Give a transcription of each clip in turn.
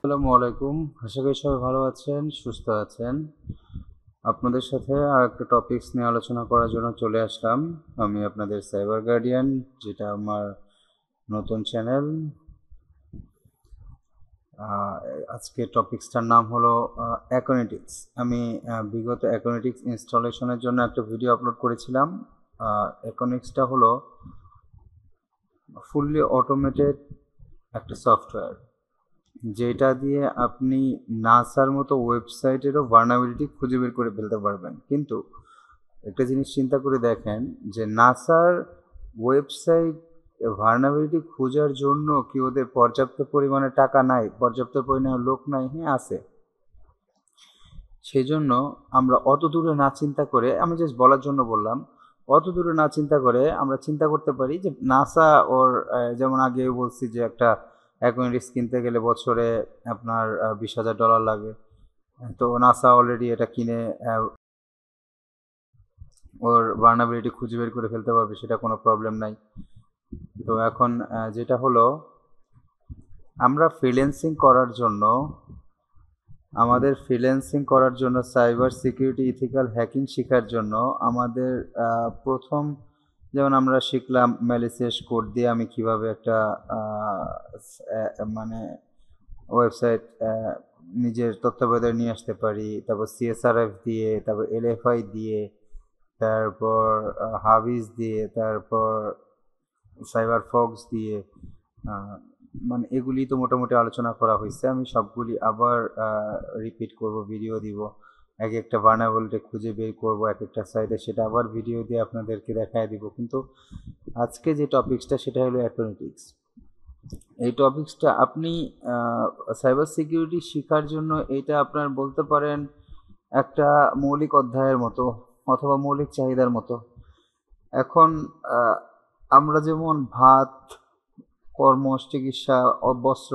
আসসালামু আলাইকুম। আশা করি সবাই ভালো আছেন, সুস্থ আছেন। আপনাদের সাথে আরেকটা টপিকস নিয়ে আলোচনা করার জন্য চলে আসলাম। আমি আপনাদের সাইবার গার্ডিয়ান, যেটা আমার নতুন চ্যানেল। আজকে টপিকসটার নাম হলো অ্যাকোনেটিক্স। আমি বিগত অ্যাকোনেটিক্স ইনস্টলেশনের জন্য একটা ভিডিও আপলোড করেছিলাম। অ্যাকোনেটিক্সটা হলো ফুললি অটোমেটেড একটা সফটওয়্যার, যেটা দিয়ে আপনি নাসার মতো ওয়েবসাইটেরও ভার্নাবিলিটি খুঁজে বের করে ফেলতে পারবেন। কিন্তু একটা জিনিস চিন্তা করে দেখেন যে নাসার ওয়েবসাইট ভার্নাবিলিটি খোঁজার জন্য কি ওদের পর্যাপ্ত পরিমাণে টাকা নাই, পর্যাপ্ত পরিমাণে লোক নাই? হ্যাঁ, আছে। সেই জন্য আমরা অত দূরে না চিন্তা করে, আমি জাস্ট বলার জন্য বললাম, অত দূরে না চিন্তা করে আমরা চিন্তা করতে পারি যে নাসা ওর যেমন আগে বলছি যে একটা অ্যাকুয়ারিয়াম কিনতে গেলে বছরে আপনার $20,000 লাগে। তো নাসা অলরেডি এটা কিনে ওর ভার্নাবিলিটি খুঁজে বের করে ফেলতে পারবে, সেটা কোনো প্রবলেম নাই। তো এখন যেটা হলো, আমরা ফ্রিল্যান্সিং করার জন্য সাইবার সিকিউরিটি ইথিক্যাল হ্যাকিং শেখার জন্য আমাদের প্রথম, যেমন আমরা শিখলাম ম্যালিসিয়াস কোড দিয়ে আমি কিভাবে একটা মানে ওয়েবসাইট নিজের তত্ত্বাবধানে নিয়ে আসতে পারি, তারপর সিএসআরএফ দিয়ে, তারপর এলএফআই দিয়ে, তারপর হাবিস দিয়ে, তারপর সাইবার ফক্স দিয়ে, মানে এগুলি তো মোটামুটি আলোচনা করা হয়েছে। আমি সবগুলি আবার রিপিট করব, ভিডিও দিব, এক একটা ভার্নাবিলিটি খুঁজে বের করব এক একটা সাইডে, সেটা আবার ভিডিও দিয়ে আপনাদেরকে দেখায় দিব। কিন্তু আজকে যে টপিকসটা সেটা হলো অ্যাকোনেটিক্স। এই টপিকসটা আপনি সাইবার সিকিউরিটি শেখার জন্য এটা আপনার বলতে পারেন একটা মৌলিক অধ্যায়ের মতো অথবা মৌলিক চাহিদার মতো। এখন আমরা যেমন ভাত, কর্ম, চিকিৎসা, বস্ত্র,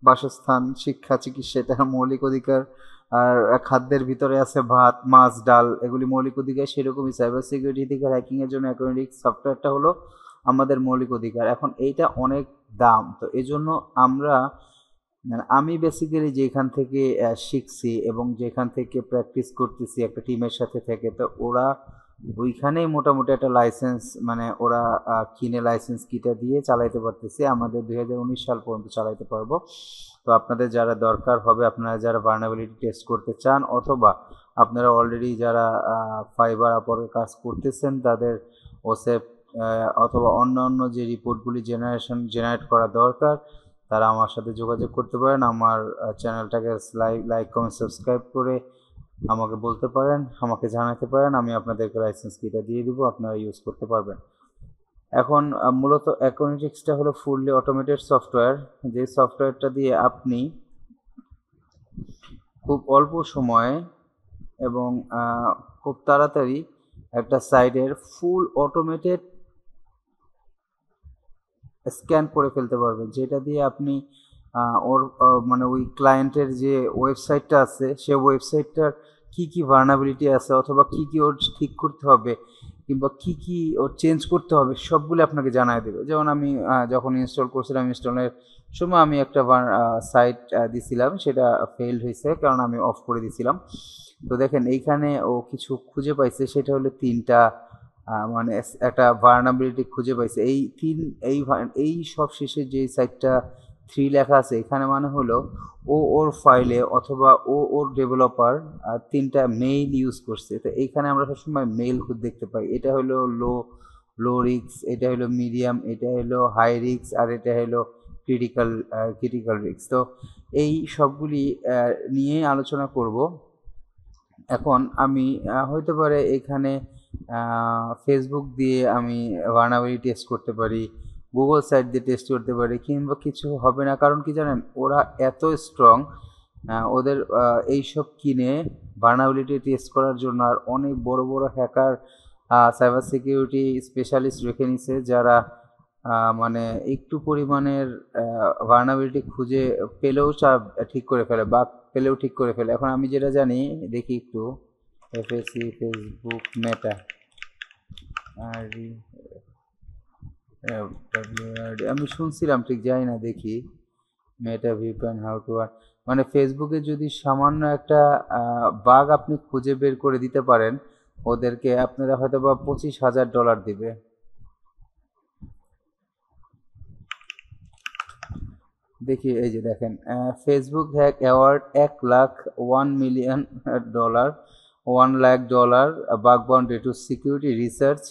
বাসস্থান, শিক্ষা, চিকিৎসা, এটা মৌলিক অধিকার। আর খাদ্যের ভিতরে আছে ভাত, মাছ, ডাল, এগুলি মৌলিক অধিকার। সেরকমই সাইবার সিকিউরিটি থেকে হ্যাকিংয়ের জন্য অ্যাকোনেটিক্স সফটওয়্যারটা হলো আমাদের মৌলিক অধিকার। এখন এইটা অনেক দাম, তো এই জন্য আমি বেসিক্যালি যেখান থেকে শিখছি এবং যেখান থেকে প্র্যাকটিস করতেছি একটা টিমের সাথে থেকে, তো ওরা ওইখানেই মোটামুটি একটা লাইসেন্স, মানে ওরা কিনে লাইসেন্স কিটা দিয়ে চালাইতে পারতেছি। আমাদের 2019 সাল পর্যন্ত চালাইতে পারবো। তো আপনাদের যারা দরকার হবে, আপনারা যারা ভার্নাবিলিটি টেস্ট করতে চান, অথবা আপনারা অলরেডি যারা ফাইবার আপরে কাজ করতেছেন, তাদের ওসেপ অথবা অন্য যে রিপোর্টগুলি জেনারেট করা দরকার, তারা আমার সাথে যোগাযোগ করতে পারেন। আমার চ্যানেলটাকে লাইক কমেন্ট সাবস্ক্রাইব করে আমাকে বলতে পারেন, আমাকে জানাতে পারেন। আমি আপনাদেরকে লাইসেন্স কিটা দিয়ে দিব, আপনারা ইউজ করতে পারবেন। এখন মূলত অ্যাকোনেটিক্সটা হলো ফুললি অটোমেটেড সফটওয়্যার, যে সফটওয়্যারটা দিয়ে আপনি খুব অল্প সময়ে এবং খুব তাড়াতাড়ি একটা সাইটের ফুল অটোমেটেড স্ক্যান করে ফেলতে পারবেন, যেটা দিয়ে আপনি ওর মানে ওই ক্লায়েন্টের যে ওয়েবসাইটটা আছে, সে ওয়েবসাইটটার কী কী ভার্নাবিলিটি আছে, অথবা কী কী ওর ঠিক করতে হবে, কিংবা কী কী ওর চেঞ্জ করতে হবে, সবগুলো আপনাকে জানায় দেবে। যেমন আমি যখন ইনস্টল করছিলাম, ইনস্টলের সময় আমি একটা সাইট দিছিলাম, সেটা ফেইল্ড হয়েছে কারণ আমি অফ করে দিছিলাম। তো দেখেন এইখানে ও কিছু খুঁজে পাইছে, সেটা হলো 3টা মানে একটা ভার্নাবিলিটি খুঁজে পাইছে। এই সব শেষে যে সাইটটা 3 লেখা আছে, এখানে মানে হলো ওর ফাইলে অথবা ওর ডেভেলপার 3টা মেইল ইউজ করছে। তো এইখানে আমরা সবসময় মেইল দেখতে পাই। এটা হলো লো রিক্স, এটা হলো মিডিয়াম, এটা হলো হাই রিক্স, আর এটা হলো ক্রিটিক্যাল রিক্স। তো এই সবগুলি নিয়ে আলোচনা করব। এখন আমি হইতে পারে এখানে ফেসবুক দিয়ে আমি ভার্নাবিলিটি টেস্ট করতে পারি, গুগল সাইট দিয়ে টেস্ট করতে পারি, কিংবা কিছু হবে না। কারণ কি জানেন, ওরা এত স্ট্রং, ওদের এইসব কিনে ভার্নাবিলিটি টেস্ট করার জন্য আর অনেক বড় বড় হ্যাকার, সাইবার সিকিউরিটি স্পেশালিস্ট রেখে নিছে, যারা মানে একটু পরিমাণের ভার্নাবিলিটি খুঁজে পেলেও ঠিক করে ফেলে, বা পেলেও ঠিক করে ফেলে। এখন আমি যেটা জানি, দেখি একটু, এফএসি, ফেসবুক, মেটা, আর আমি শুনছিলাম, ঠিক জানি না, দেখি মেটা ভিপিএন হাউ টু আর্ন, মানে ফেসবুকে যদি সামান্য একটা বাগ আপনি খুঁজে বের করে দিতে পারেন ওদেরকে, আপনারা হয়তো বা $25,000 দিবে। দেখি এই যে দেখেন, Facebook hack award $1,01,000, $1,00,000 bug boundary to security research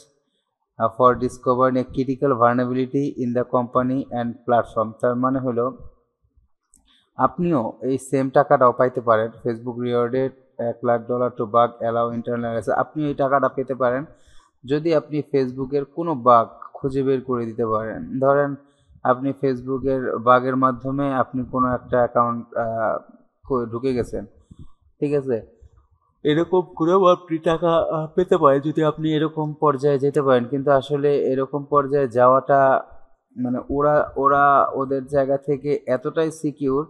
for discovering a critical vulnerability in the company and platform. তার মানে হলো আপনিও এই সেম টাকাটাও পাইতে পারেন। Facebook rewarded $1,00,000 to bug allow internal, আপনিও এই টাকাটা পেতে পারেন যদি আপনি ফেসবুকের কোনো বাগ খুঁজে বের করে দিতে পারেন। ধরেন আপনি ফেসবুকের বাগের মাধ্যমে আপনি কোনো একটা অ্যাকাউন্ট ঢুকে গেছেন, ঠিক আছে, এরকম করেও আপনি টাকা পেতে পারেন যদি আপনি এরকম পর্যায়ে যেতে পারেন। কিন্তু আসলে এরকম পর্যায়ে যাওয়াটা মানে ওরা ওরা ওদের জায়গা থেকে এতটাই সিকিউর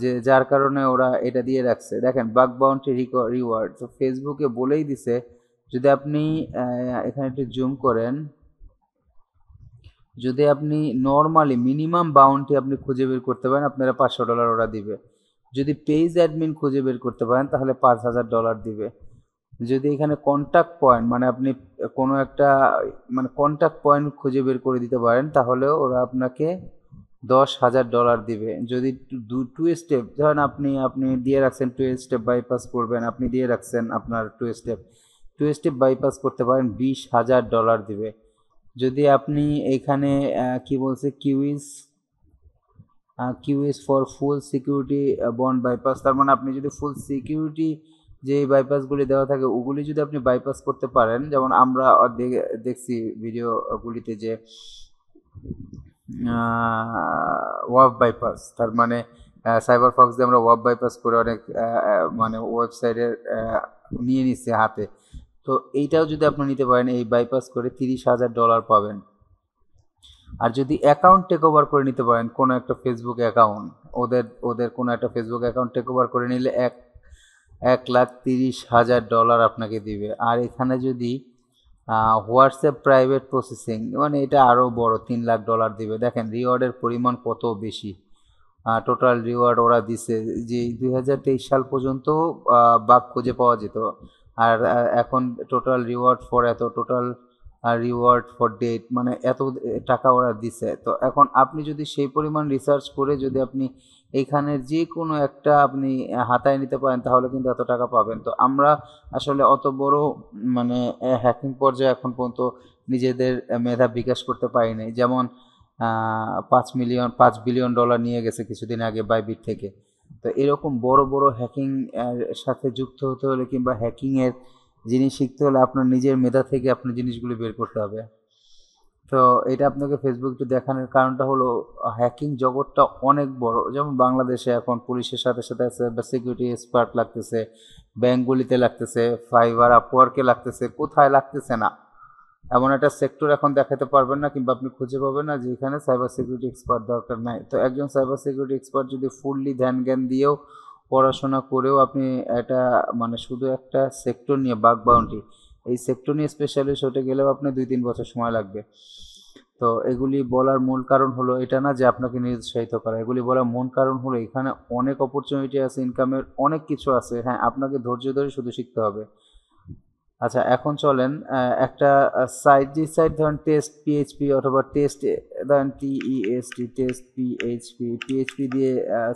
যে যার কারণে ওরা এটা দিয়ে রাখছে। দেখেন বাগ বাউন্টি রিওয়ার্ড, তো ফেসবুকে বলেই দিছে যদি আপনি এখানে একটু জুম করেন, যদি আপনি নর্মালি মিনিমাম বাউন্টি আপনি খুঁজে বের করতে পারেন আপনারা $500 ওরা দিবে। যদি পেজ অ্যাডমিন খুঁজে বের করতে পারেন তাহলে $5,000 দিবে। যদি এখানে কন্ট্যাক্ট পয়েন্ট মানে আপনি কোনো একটা মানে কন্ট্যাক্ট পয়েন্ট খুঁজে বের করে দিতে পারেন তাহলেও ওরা আপনাকে $10,000 দিবে। যদি টু স্টেপ ধরেন আপনি দিয়ে রাখছেন, টু স্টেপ বাইপাস করবেন, আপনি দিয়ে রাখছেন আপনার টু স্টেপ বাইপাস করতে পারেন, $20,000 দিবে। যদি আপনি এখানে কি বলছে কিউইজ for full security bond bypass, তার মানে আপনি যদি ফুল সিকিউরিটি যে বাইপাসগুলি দেওয়া থাকে ওগুলি যদি আপনি বাইপাস করতে পারেন, যেমন আমরা দেখছি ভিডিওগুলিতে যে ওয়াব বাইপাস, তার মানে সাইবার ফক্স দিয়ে আমরা ওয়াব বাইপাস করে অনেক মানে ওয়েবসাইটের নিয়ে নিচ্ছে হাতে, তো এইটাও যদি আপনি নিতে পারেন এই বাইপাস করে $30,000 পাবেন। আর যদি অ্যাকাউন্ট টেক ওভার করে নিতে পারেন কোনো একটা ফেসবুক অ্যাকাউন্ট, ওদের কোনো একটা ফেসবুক অ্যাকাউন্ট টেক ওভার করে নিলে $1,30,000 আপনাকে দিবে। আর এখানে যদি হোয়াটসঅ্যাপ প্রাইভেট প্রসেসিং, মানে এটা আরও বড়, $3,00,000 দিবে। দেখেন রিওয়ার্ডের পরিমাণ কত বেশি। টোটাল রিওয়ার্ড ওরা দিছে যে 2023 সাল পর্যন্ত বাগ খুঁজে পাওয়া যেত, আর এখন total reward for reward for date, মানে এত টাকা ওরা দিছে। তো এখন আপনি যদি সেই পরিমাণ রিসার্চ করে যদি আপনি এইখানের যে কোনো একটা আপনি হাতায় নিতে পারেন তাহলে কিন্তু এত টাকা পাবেন। তো আমরা আসলে অত বড় মানে হ্যাকিং পর্যায়ে এখন পর্যন্ত নিজেদের মেধা বিকাশ করতে পারিনি। যেমন $5 বিলিয়ন নিয়ে গেছে কিছুদিন আগে বাইবিট থেকে। তো এরকম বড় বড় হ্যাকিং সাথে যুক্ত হতে হলে কিংবা হ্যাকিংয়ের জিনিস শিখতে হলে আপনার নিজের মেধা থেকে আপনার জিনিসগুলো বের করতে হবে। তো এটা আপনাকে ফেসবুক একটু দেখানোর কারণটা হলো হ্যাকিং জগৎটা অনেক বড়। যেমন বাংলাদেশে এখন পুলিশের সাথে সাথে সিকিউরিটি এক্সপার্ট লাগতেছে, ব্যাঙ্কগুলিতে লাগতেছে, ফাইবার আপওয়ার্কে লাগতেছে, কোথায় লাগতেছে না এমন একটা সেক্টর এখন দেখাতে পারবেন না কিংবা আপনি খুঁজে পাবেন না যেখানে সাইবার সিকিউরিটি এক্সপার্ট দরকার নাই। তো একজন সাইবার সিকিউরিটি এক্সপার্ট যদি ফুললি ধ্যান জ্ঞান দিয়েও পড়াশোনা করেও আপনি এটা মানে শুধু একটা সেক্টর নিয়ে বাগ বাউন্ডারি এই সেক্টর নিয়ে স্পেশালিস্ট হতে গেলেও আপনি 2-3 বছর সময় লাগবে। তো এগুলি বলার মূল কারণ হলো এটা না যে আপনাকে নিরুৎসাহিত করা, এগুলি বলার মূল কারণ হলো এখানে অনেক অপরচুনিটি আছে, ইনকামের অনেক কিছু আছে। হ্যাঁ, আপনাকে ধৈর্য ধরে শুধু শিখতে হবে। আচ্ছা, এখন চলেন একটা সাইট, যে সাইট ধরেন টেস্ট পিএইচপি অথবা টেস্ট ধরেন টিইএসটি টেস্ট পিএইচপি দিয়ে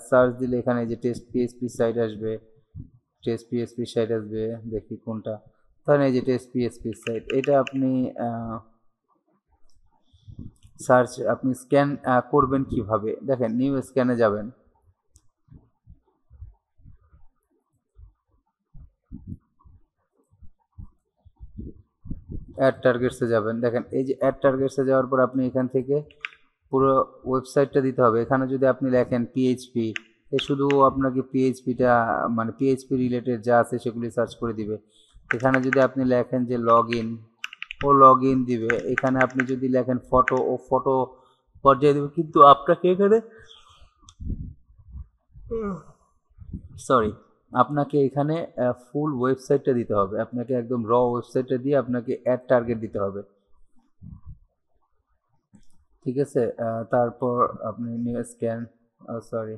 সার্চ দিলে এখানে যে টেস্ট পিএইচপি সাইট আসবে, দেখি কোনটা। ধরেন এই যে টেস্ট পিএইচপি সাইট, এটা আপনি সার্চ আপনি স্ক্যান করবেন কিভাবে, দেখেন নিউ স্ক্যানে যাবেন, অ্যাড টার্গেটসে যাবেন। দেখেন এই যে অ্যাড টার্গেটসে যাওয়ার পর আপনি এখান থেকে পুরো ওয়েবসাইটটা দিতে হবে। এখানে যদি আপনি লেখেন পিএইচপি, শুধু আপনাকে পিএইচপিটা মানে পিএইচপি রিলেটেড যা আছে সেগুলি সার্চ করে দিবে। এখানে যদি আপনি লেখেন যে লগ ইন দিবে। এখানে আপনি যদি লেখেন ফটো পর্যায়ে দেবে, কিন্তু আপনাকে এখানে আপনাকে এখানে ফুল ওয়েবসাইটটা দিতে হবে। আপনাকে একদম র ওয়েবসাইটটা দিয়ে আপনাকে অ্যাড টার্গেট দিতে হবে, ঠিক আছে। তারপর আপনি নিউ স্ক্যান সরি।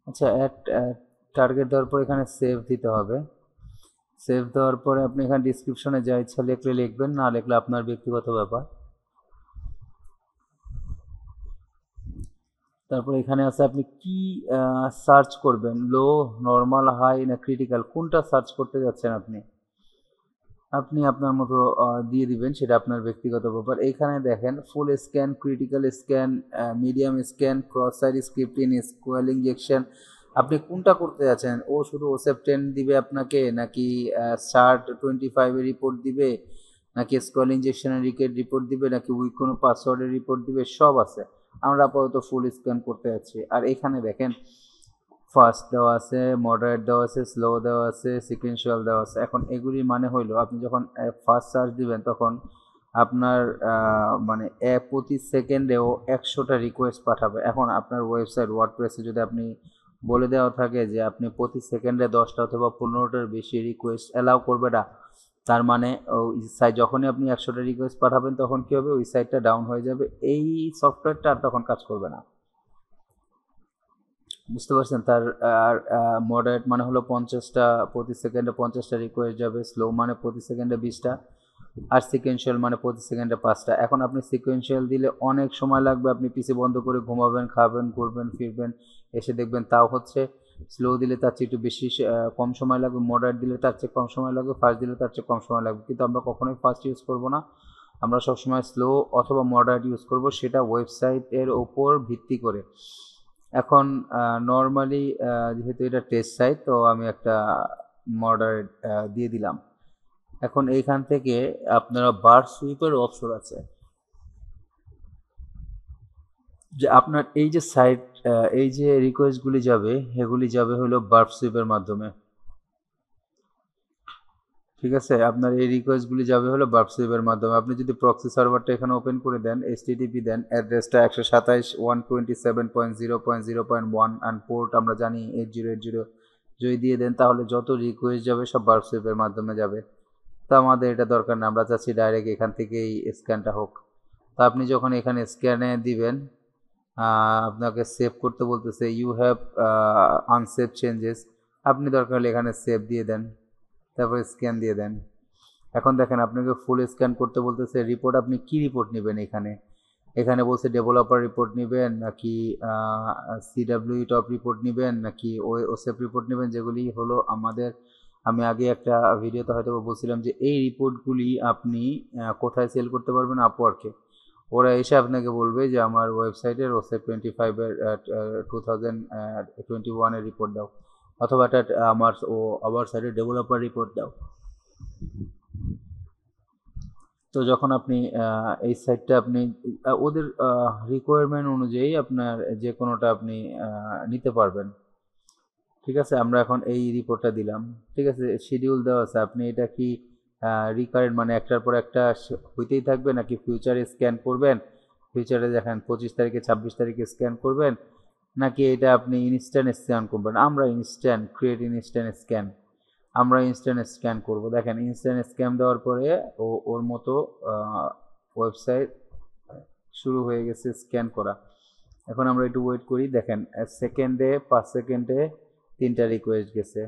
আচ্ছা, অ্যাড টার্গেট দেওয়ার পর এখানে সেভ দিতে হবে। সেভ দেওয়ার পরে আপনি এখানে ডিসক্রিপশনে যা ইচ্ছা লিখলে লিখবেন, না লিখলে আপনার ব্যক্তিগত ব্যাপার। তারপর এখানে আছে আপনি কি সার্চ করবেন, লো, নর্মাল, হাই না ক্রিটিক্যাল, কোনটা সার্চ করতে যাচ্ছেন আপনি। আপনি আপনার মতো দিয়ে দিবেন, সেটা আপনার ব্যক্তিগত ব্যাপার। এখানে দেখেন full scan, critical scan, medium scan, cross side scripting, SQL injection, আপনি কোনটা করতে যাচ্ছেন। ও শুধু ওসেপ 10 দিবে আপনাকে, নাকি শার্ট 25-এর রিপোর্ট দিবে, নাকি স্কোয়াল ইঞ্জেকশনের রিপোর্ট দিবে, নাকি উইক কোনো পাসওয়ার্ডের রিপোর্ট দিবে, সব আছে। আমরা আপাতত ফুল স্ক্যান করতে যাচ্ছি। আর এখানে দেখেন ফাস্ট দেওয়া আছে, মডারেট দেওয়া আছে, স্লো দেওয়া আছে, সিকুয়েন্সিয়াল দেওয়া আছে। এখন এগুলির মানে হইলো আপনি যখন ফার্স্ট সার্চ দিবেন তখন আপনার মানে প্রতি সেকেন্ডেও 100টা রিকোয়েস্ট পাঠাবে। এখন আপনার ওয়েবসাইট ওয়ার্ডপ্রেসে যদি আপনি বলে দেওয়া থাকে যে আপনি প্রতি সেকেন্ডে 10টা অথবা 15টার বেশি রিকোয়েস্ট অ্যালাউ করবে না, তার মানে ওই সাইট যখনই আপনি 100টা রিকোয়েস্ট পাঠাবেন তখন কী হবে, ওই সাইটটা ডাউন হয়ে যাবে, এই সফটওয়্যারটা আর তখন কাজ করবে না। বুঝতে পারছেন? তার আর মডারেট মানে হলো 50টা প্রতি সেকেন্ডে 50টা রিকোয়েস্ট যাবে, স্লো মানে প্রতি সেকেন্ডে 20টা, আর সিকোয়েন্সিয়াল মানে প্রতি সেকেন্ডে 5টা। এখন আপনি সিকোয়েন্সিয়াল দিলে অনেক সময় লাগবে, আপনি পিসি বন্ধ করে ঘুমাবেন, খাবেন, ঘুরবেন, ফিরবেন, এসে দেখবেন তাও হচ্ছে। স্লো দিলে তার চেয়ে একটু বেশি কম সময় লাগবে, মডারেট দিলে তার চেয়ে কম সময় লাগবে, ফাস্ট দিলে তার চেয়ে কম সময় লাগবে। কিন্তু আমরা কখনোই ফাস্ট ইউজ করব না, আমরা সবসময় স্লো অথবা মডারেট ইউজ করব, সেটা ওয়েবসাইটের ওপর ভিত্তি করে। এখন নর্মালি যেহেতু এটা টেস্ট সাইট, তো আমি একটা মডারেট দিয়ে দিলাম। এখন এইখান থেকে আপনারা বার সুইপের অপশন আছে, যে আপনার এই যে সাইট, এই যে রিকোয়েস্টগুলি যাবে, এগুলি যাবে হলো বার্ব সুইপের মাধ্যমে। ঠিক আছে, আপনার এই রিকোয়েস্টগুলি যাবে হলো বার্ব সুইপের মাধ্যমে। আপনি যদি প্রক্সি সার্ভারটা এখানে ওপেন করে দেন, HTTP দেন, অ্যাড্রেসটা 127.127.0.0.1 অ্যান্ড পোর্ট আমরা জানি 8080 যদি দিয়ে দেন, তাহলে যত রিকোয়েস্ট যাবে সব বার্ব সুইপের মাধ্যমে যাবে। তো আমাদের এটা দরকার না, আমরা চাচ্ছি ডাইরেক্ট এখান থেকেই স্ক্যানটা হোক। তো আপনি যখন এখানে স্ক্যানে দিবেন, আপনাকে সেভ করতে বলতেছে, ইউ হ্যাভ আনসেভ চেঞ্জেস, আপনি দরকার হলে এখানে সেভ দিয়ে দেন, তারপর স্ক্যান দিয়ে দেন। এখন দেখেন আপনাকে ফুল স্ক্যান করতে বলতেছে। রিপোর্ট আপনি কি রিপোর্ট নেবেন, এখানে এখানে বলছে ডেভেলপার রিপোর্ট নেবেন, নাকি CWE টপ রিপোর্ট নেবেন, নাকি ওসেপ রিপোর্ট নেবেন, যেগুলি হলো আমাদের, আমি আগে একটা ভিডিওতে হয়তো বলছিলাম যে এই রিপোর্টগুলি আপনি কোথায় সেল করতে পারবেন, আপওয়ার্কে। ওরা এসে আপনাকে বলবে যে আমার ওয়েবসাইটের ওসেপ 25-এর 2021-এর রিপোর্ট দাও, অথবা এটা আমার সাইটের ডেভেলপার রিপোর্ট দাও। তো যখন আপনি এই সাইটটা আপনি ওদের রিকোয়ারমেন্ট অনুযায়ী আপনার যে কোনোটা আপনি নিতে পারবেন। ঠিক আছে, আমরা এখন এই রিপোর্টটা দিলাম। ঠিক আছে, শিডিউল দেওয়া আছে, আপনি এটা কি রিকারেন্ট মানে একটার পর একটা হইতেই থাকবে, নাকি ফিউচারে স্ক্যান করবেন, ফিউচারে দেখেন 25 তারিখে 26 তারিখে স্ক্যান করবেন, নাকি এটা আপনি ইনস্ট্যান্ট স্ক্যান করবেন। আমরা ইনস্ট্যান্ট ক্রিয়েট ইনস্ট্যান্ট স্ক্যান, আমরা ইনস্ট্যান্ট স্ক্যান করব। দেখেন ইনস্ট্যান্ট স্ক্যান দেওয়ার পরে ওর মতো ওয়েবসাইট শুরু হয়ে গেছে স্ক্যান করা। এখন আমরা একটু ওয়েট করি। দেখেন সেকেন্ডে 5 সেকেন্ডে 3টা রিকোয়েস্ট গেছে।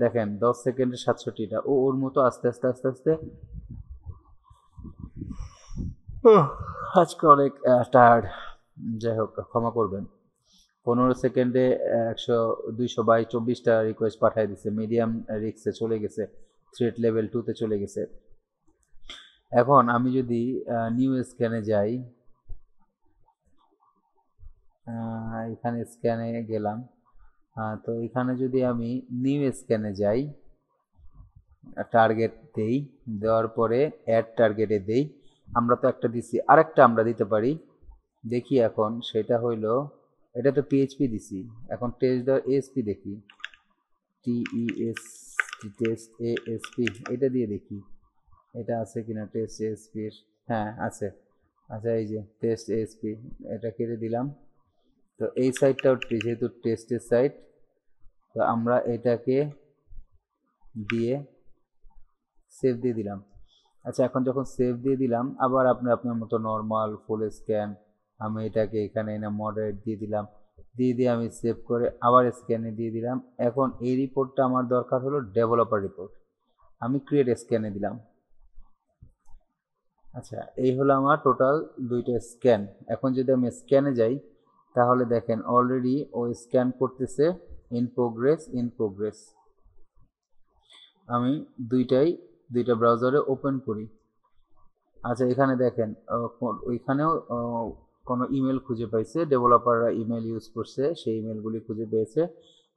দেখেন 10 সেকেন্ডে 67টা। ওর মতো আস্তে আস্তে আস্তে আস্তে আজকে অনেক টায়ার্ড, যাই হোক ক্ষমা করবেন। 15 সেকেন্ডে 224টা রিকোয়েস্ট পাঠিয়ে দিচ্ছে, মিডিয়াম রিক্সে চলে গেছে, থ্রেট লেভেল 2-তে চলে গেছে। এখন আমি যদি নিউ স্ক্যানে যাই, এখানে স্ক্যানে গেলাম, তো এখানে যদি আমি নিউ স্ক্যানে যাই, টার্গেট দেই, দেওয়ার পরে অ্যাড টার্গেটে দেই। আমরা তো একটা দিছি, আরেকটা আমরা দিতে পারি, দেখি এখন সেটা হইলো, এটা তো পিএইচপি দিছি, এখন টেস্ট দ্য এএসপি দেখি, টিইএস টেস্ট এএসপি, এটা দিয়ে দেখি এটা আছে কিনা টেস্ট এএসপির। হ্যাঁ আছে। আচ্ছা এই যে টেস্ট এএসপি, এটা কেটে দিলাম। তো এই সাইটটাও যেহেতু টেস্টের সাইট, তো আমরা এটাকে দিয়ে সেভ দিয়ে দিলাম। আচ্ছা এখন যখন সেভ দিয়ে দিলাম, আবার আপনি আপনার মতো নর্মাল ফুল স্ক্যান, আমি এটাকে এখানে এনে মডারেট দিয়ে দিলাম, দিয়ে আমি সেভ করে আবার স্ক্যানে দিয়ে দিলাম। এখন এই রিপোর্টটা আমার দরকার হলো ডেভেলপার রিপোর্ট, আমি ক্রিয়েট স্ক্যানে দিলাম। আচ্ছা এই হলো আমার টোটাল দুইটা স্ক্যান। এখন যদি আমি স্ক্যানে যাই, তাহলে দেখেন অলরেডি ও স্ক্যান করতেছে, ইন প্রোগ্রেস ইন প্রোগ্রেস। আমি দুইটা ব্রাউজারে ওপেন করি। আচ্ছা এখানে দেখেন ওইখানেও কোনো ইমেল খুঁজে পাইছে, ডেভেলপাররা ইমেল ইউজ করছে, সেই ইমেলগুলি খুঁজে পেয়েছে।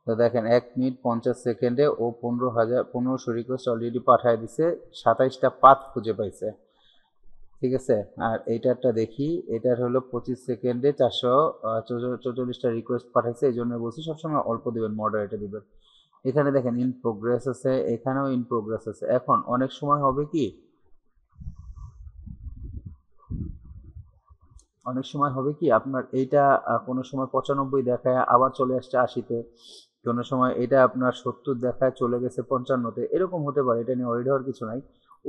তো দেখেন 1 মিনিট 50 সেকেন্ডে ও 1500 রিকোয়েস্ট অলরেডি পাঠিয়ে দিছে, 27টা পাথ খুঁজে পাইছে। ঠিক আছে, আর এইটারটা দেখি, এটার হলো 25 সেকেন্ডে 444টা রিকোয়েস্ট পাঠাইছে। এই জন্য বলছি সবসময় অল্প দিবেন, মডারেটে দিবেন। এখানে দেখেন ইন প্রোগ্রেস আছে, এখানেও ইন প্রোগ্রেস আছে। এখন অনেক সময় হবে কি, আপনার এইটা কোনো সময় 95 দেখায় আবার চলে আসছে 80-তে, কোনো সময় এটা আপনার 70 দেখায় চলে গেছে 55-তে, এরকম হতে পারে। এটা নিয়ে ওয়ারিড হওয়ার কিছু নাই,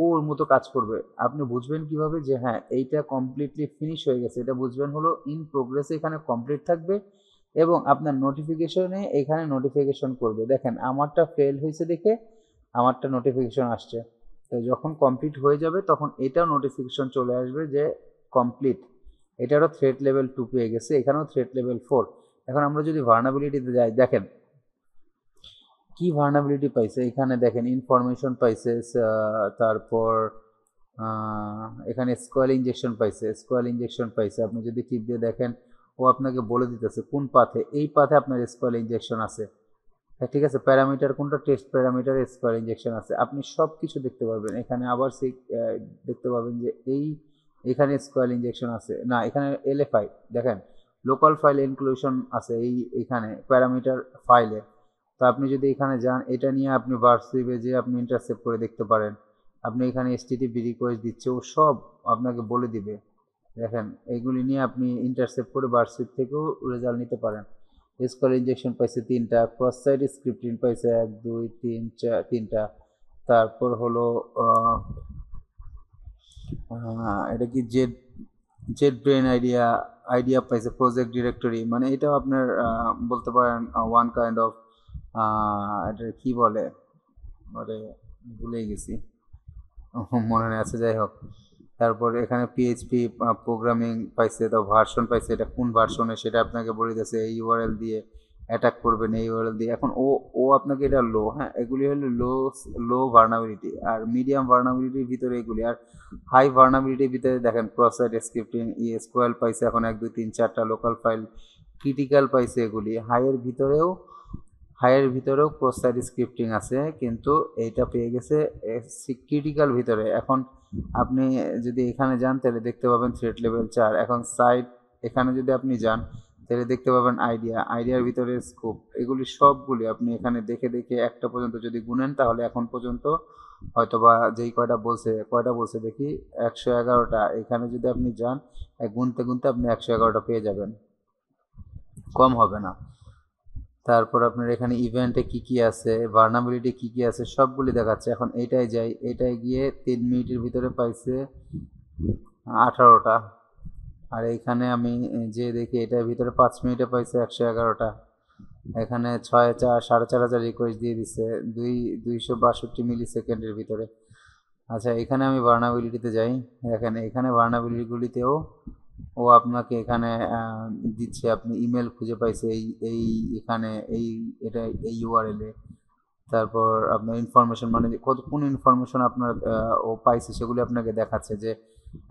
ওর মতো কাজ করবে। আপনি বুঝবেন কিভাবে যে হ্যাঁ এইটা কমপ্লিটলি ফিনিশ হয়ে গেছে, এটা বুঝবেন হলো ইন প্রোগ্রেসে এখানে কমপ্লিট থাকবে, এবং আপনার নোটিফিকেশনে এখানে নোটিফিকেশন করবে। দেখেন আমারটা ফেল হয়েছে দেখে আমারটা নোটিফিকেশন আসছে, তো যখন কমপ্লিট হয়ে যাবে তখন এটাও নোটিফিকেশন চলে আসবে যে কমপ্লিট। এটারও থ্রেট লেভেল 2 পেয়ে গেছে, এখানেও থ্রেট লেভেল 4। এখন আমরা যদি ভার্নাবিলিটিতে যাই, দেখেন কি ভার্নাবিলিটি পাইছে। এখানে দেখেন ইনফরমেশন পাইছে, তারপর এখানে স্কোয়াল ইনজেকশন পাইছে। আপনি যদি টিপ দিয়ে দেখেন, ও আপনাকে বলে দিতেছে কোন পাথে, এই পাথে আপনার স্কোয়াল ইনজেকশন আছে। হ্যাঁ ঠিক আছে, প্যারামিটার কোনটা, টেস্ট প্যারামিটার স্কোয়ার ইনজেকশন আছে, আপনি সব কিছু দেখতে পারবেন। এখানে আবার সেই দেখতে পাবেন যে এখানে স্কোয়ার ইনজেকশন আছে না, এখানে এলএফআই দেখেন, লোকাল ফাইল ইনক্লুশন আছে এইখানে প্যারামিটার ফাইলে। তো আপনি যদি এখানে যান, এটা নিয়ে আপনি ভার্সিভে যে আপনি ইন্টারসেপ্ট করে দেখতে পারেন। আপনি এখানে এসটিটিপি রিকোয়েস্ট দিচ্ছে, ও সব আপনাকে বলে দিবে। দেখেন এইগুলি নিয়ে আপনি ইন্টারসেপ্ট করে ভার্সিভ থেকেও রেজাল্ট নিতে পারেন। স্কোয়ার ইনজেকশন পাইছে 3টা, ক্রস সাইড স্ক্রিপ্টিং পাইছে 1 2 3 4 3টা। তারপর হলো এটা কি জেড জেড ব্রেন আইডিয়া পাইছে, প্রজেক্ট ডিরেক্টরি, মানে এটাও আপনার বলতে পারেন ওয়ান কাইন্ড অফ, এটা কি বলে, মানে ভুলে গেছি, মনে নেই আছে, যাই হোক। তারপর এখানে পিএইচপি প্রোগ্রামিং পাইছে, তো ভার্সন পাইছে, এটা কোন ভার্সনে সেটা আপনাকে বলে দিয়েছে, এই ইউআরএল দিয়ে অ্যাটাক করবেন, এই ইউআরএল দিয়ে। এখন ও আপনাকে এটা লো, হ্যাঁ এগুলি হলো লো ভার্নাবিলিটি, আর মিডিয়াম ভার্নাবিলিটির ভিতরে এগুলি, আর হাই ভার্নাবিলিটির ভিতরে দেখেন ক্রস সাইট স্ক্রিপ্টিং, স্কোয়াল পাইছে এখন 1 2 3 4টা, লোকাল ফাইল ক্রিটিক্যাল পাইছে এগুলি। হাইয়ের ভিতরেও ক্রস সাইট স্ক্রিপ্টিং আছে, কিন্তু এইটা পেয়ে গেছে ক্রিটিক্যাল ভিতরে। এখন আপনি যদি এখানে যান তাহলে দেখতে পাবেন থ্রেট লেভেল 4। এখন সাইট এখানে যদি আপনি যান তাহলে দেখতে পাবেন আইডিয়ার ভিতরে স্কোপ, এগুলি সবগুলি আপনি এখানে দেখে দেখে একটা পর্যন্ত যদি গুনেন, তাহলে এখন পর্যন্ত হয়তোবা যেই কয়টা বলছে দেখি, 111টা। এখানে যদি আপনি যান গুনতে গুনতে আপনি 111টা পেয়ে যাবেন, কম হবে না। তারপর আপনার এখানে ইভেন্টে কি কি আছে, ভার্নাবিলিটি কি কি আছে, সবগুলি দেখাচ্ছে। এখন এইটাই যাই, এটাই গিয়ে 3 মিনিটের ভিতরে পাইছে 18টা। আর এইখানে আমি যে দেখি এটার ভিতরে 5 মিনিটে পাইছে 111টা। এখানে 4,500 রিকোয়েস্ট দিয়ে দিচ্ছে 262 মিলি সেকেন্ডের ভিতরে। আচ্ছা এখানে আমি ভার্নাবিলিটিতে যাই, দেখেন এখানে ভার্নাবিলিটিগুলিতেও ও আপনাকে এখানে দিচ্ছে, আপনি ইমেল খুঁজে পাইছে এই এখানে এটা এই ইউআরএলে। তারপর আপনার ইনফরমেশন, মানে কোন ইনফরমেশন আপনার ও পাইছে সেগুলি আপনাকে দেখাচ্ছে, যে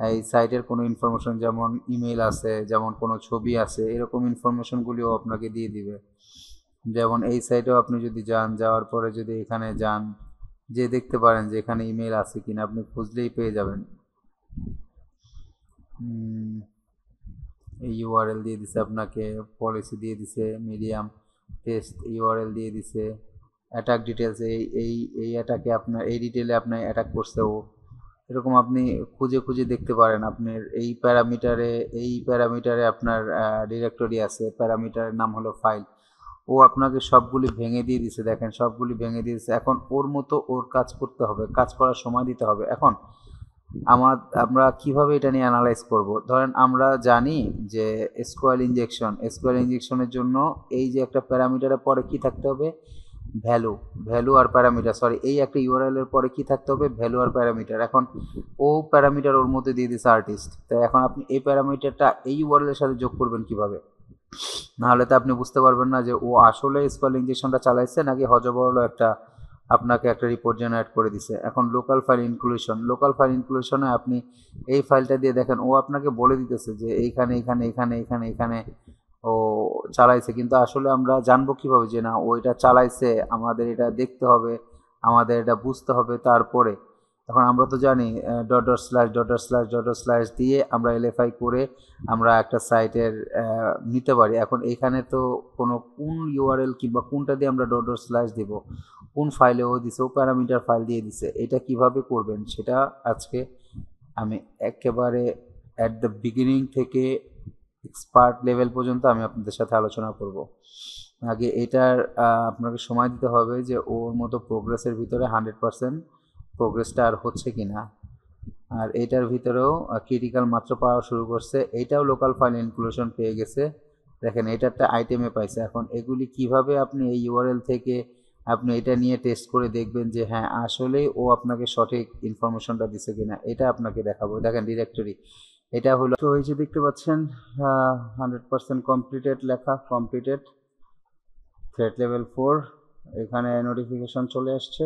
এই সাইটের কোনো ইনফরমেশন, যেমন ইমেল আছে, যেমন কোনো ছবি আছে, এরকম ইনফরমেশনগুলিও আপনাকে দিয়ে দিবে। যেমন এই সাইটেও আপনি যদি যাওয়ার পরে যদি এখানে যান, যে দেখতে পারেন যে এখানে ইমেল আছে কিনা, আপনি খুঁজলেই পেয়ে যাবেন। এই ইউআরএল দিয়ে দিছে আপনাকে, পলিসি দিয়ে দিছে, মিডিয়াম টেস্ট ইউআরএল দিয়ে দিছে, অ্যাটাক ডিটেলস, এই এই এই অ্যাটাকে আপনার এই ডিটেলে আপনার অ্যাটাক করছে ও, এরকম আপনি খুঁজে খুঁজে দেখতে পারেন। আপনার এই প্যারামিটারে আপনার ডিরেক্টরি আছে, প্যারামিটারের নাম হলো ফাইল। ও আপনাকে সবগুলি ভেঙে দিয়ে দিছে, দেখেন সবগুলি ভেঙে দিয়েছে। এখন ওর মতো ওর কাজ করতে হবে, কাজ করার সময় দিতে হবে। এখন আমরা কিভাবে এটা নিয়ে অ্যানালাইজ করব? ধরেন আমরা জানি যে এসকিউএল ইনজেকশনের জন্য এই যে একটা প্যারামিটারের পরে কি থাকতে হবে, ভ্যালু আর প্যারামিটার, সরি, এই একটা ইউআরএল এর পরে কি থাকতে হবে, ভ্যালু আর প্যারামিটার। এখন ও প্যারামিটার ওর মধ্যে দিয়ে দিচ্ছে আর্টিস্ট, তাই এখন আপনি এই প্যারামিটারটা এই ইউআরএল এর সাথে যোগ করবেন কিভাবে? নাহলে তো আপনি বুঝতে পারবেন না যে ও আসলে এসকিউএল ইনজেকশনটা চালাইছে নাকি হজবরল একটা আপনাকে একটা রিপোর্ট জেনারেট করে দিছে। এখন লোকাল ফাইল ইনক্লুশনে আপনি এই ফাইলটা দিয়ে দেখেন ও আপনাকে বলে দিতেছে যে এইখানে এখানে এখানে এখানে এখানে ও চালাইছে, কিন্তু আসলে আমরা জানবো কিভাবে যে না ও এটা চালাইছে? আমাদের এটা দেখতে হবে, আমাদের এটা বুঝতে হবে। তারপরে এখন আমরা তো জানি ডট দিয়ে আমরা এলএফআই করে আমরা একটা সাইটের নিতে পারি। এখন এখানে তো কোন ইউআরএল কিংবা কোনটা দিয়ে আমরা ডট দিব, কোন ফাইলে ও দিছে, ও প্যারামিটার ফাইল দিয়ে দিছে, এটা কিভাবে করবেন সেটা আজকে আমি একেবারে অ্যাট দ্য বিগিনিং থেকে এক্সপার্ট লেভেল পর্যন্ত আমি আপনাদের সাথে আলোচনা করব। আগে এটার আপনাকে সময় দিতে হবে যে ওর মতো প্রোগ্রেসের ভিতরে 100% প্রোগ্রেসটা আর হচ্ছে কিনা। আর এটার ভিতরেও ক্রিটিক্যাল মাত্র পাওয়া শুরু করছে, এইটাও লোকাল ফাইল ইনক্লুশন পেয়ে গেছে। দেখেন এটা একটা আইটেমে পাইছে। এখন এগুলি কিভাবে আপনি এই ইউআরএল থেকে আপনি এটা নিয়ে টেস্ট করে দেখবেন যে হ্যাঁ আসলেই ও আপনাকে সঠিক ইনফরমেশনটা দিছে কিনা, এটা আপনাকে দেখাবো। দেখেন ডিরেক্টরি এটা হলো, তো এই যে দেখতে পাচ্ছেন 100% কমপ্লিটেড লেখা, কমপ্লিটেড থ্রেট লেভেল 4, এখানে নোটিফিকেশন চলে আসছে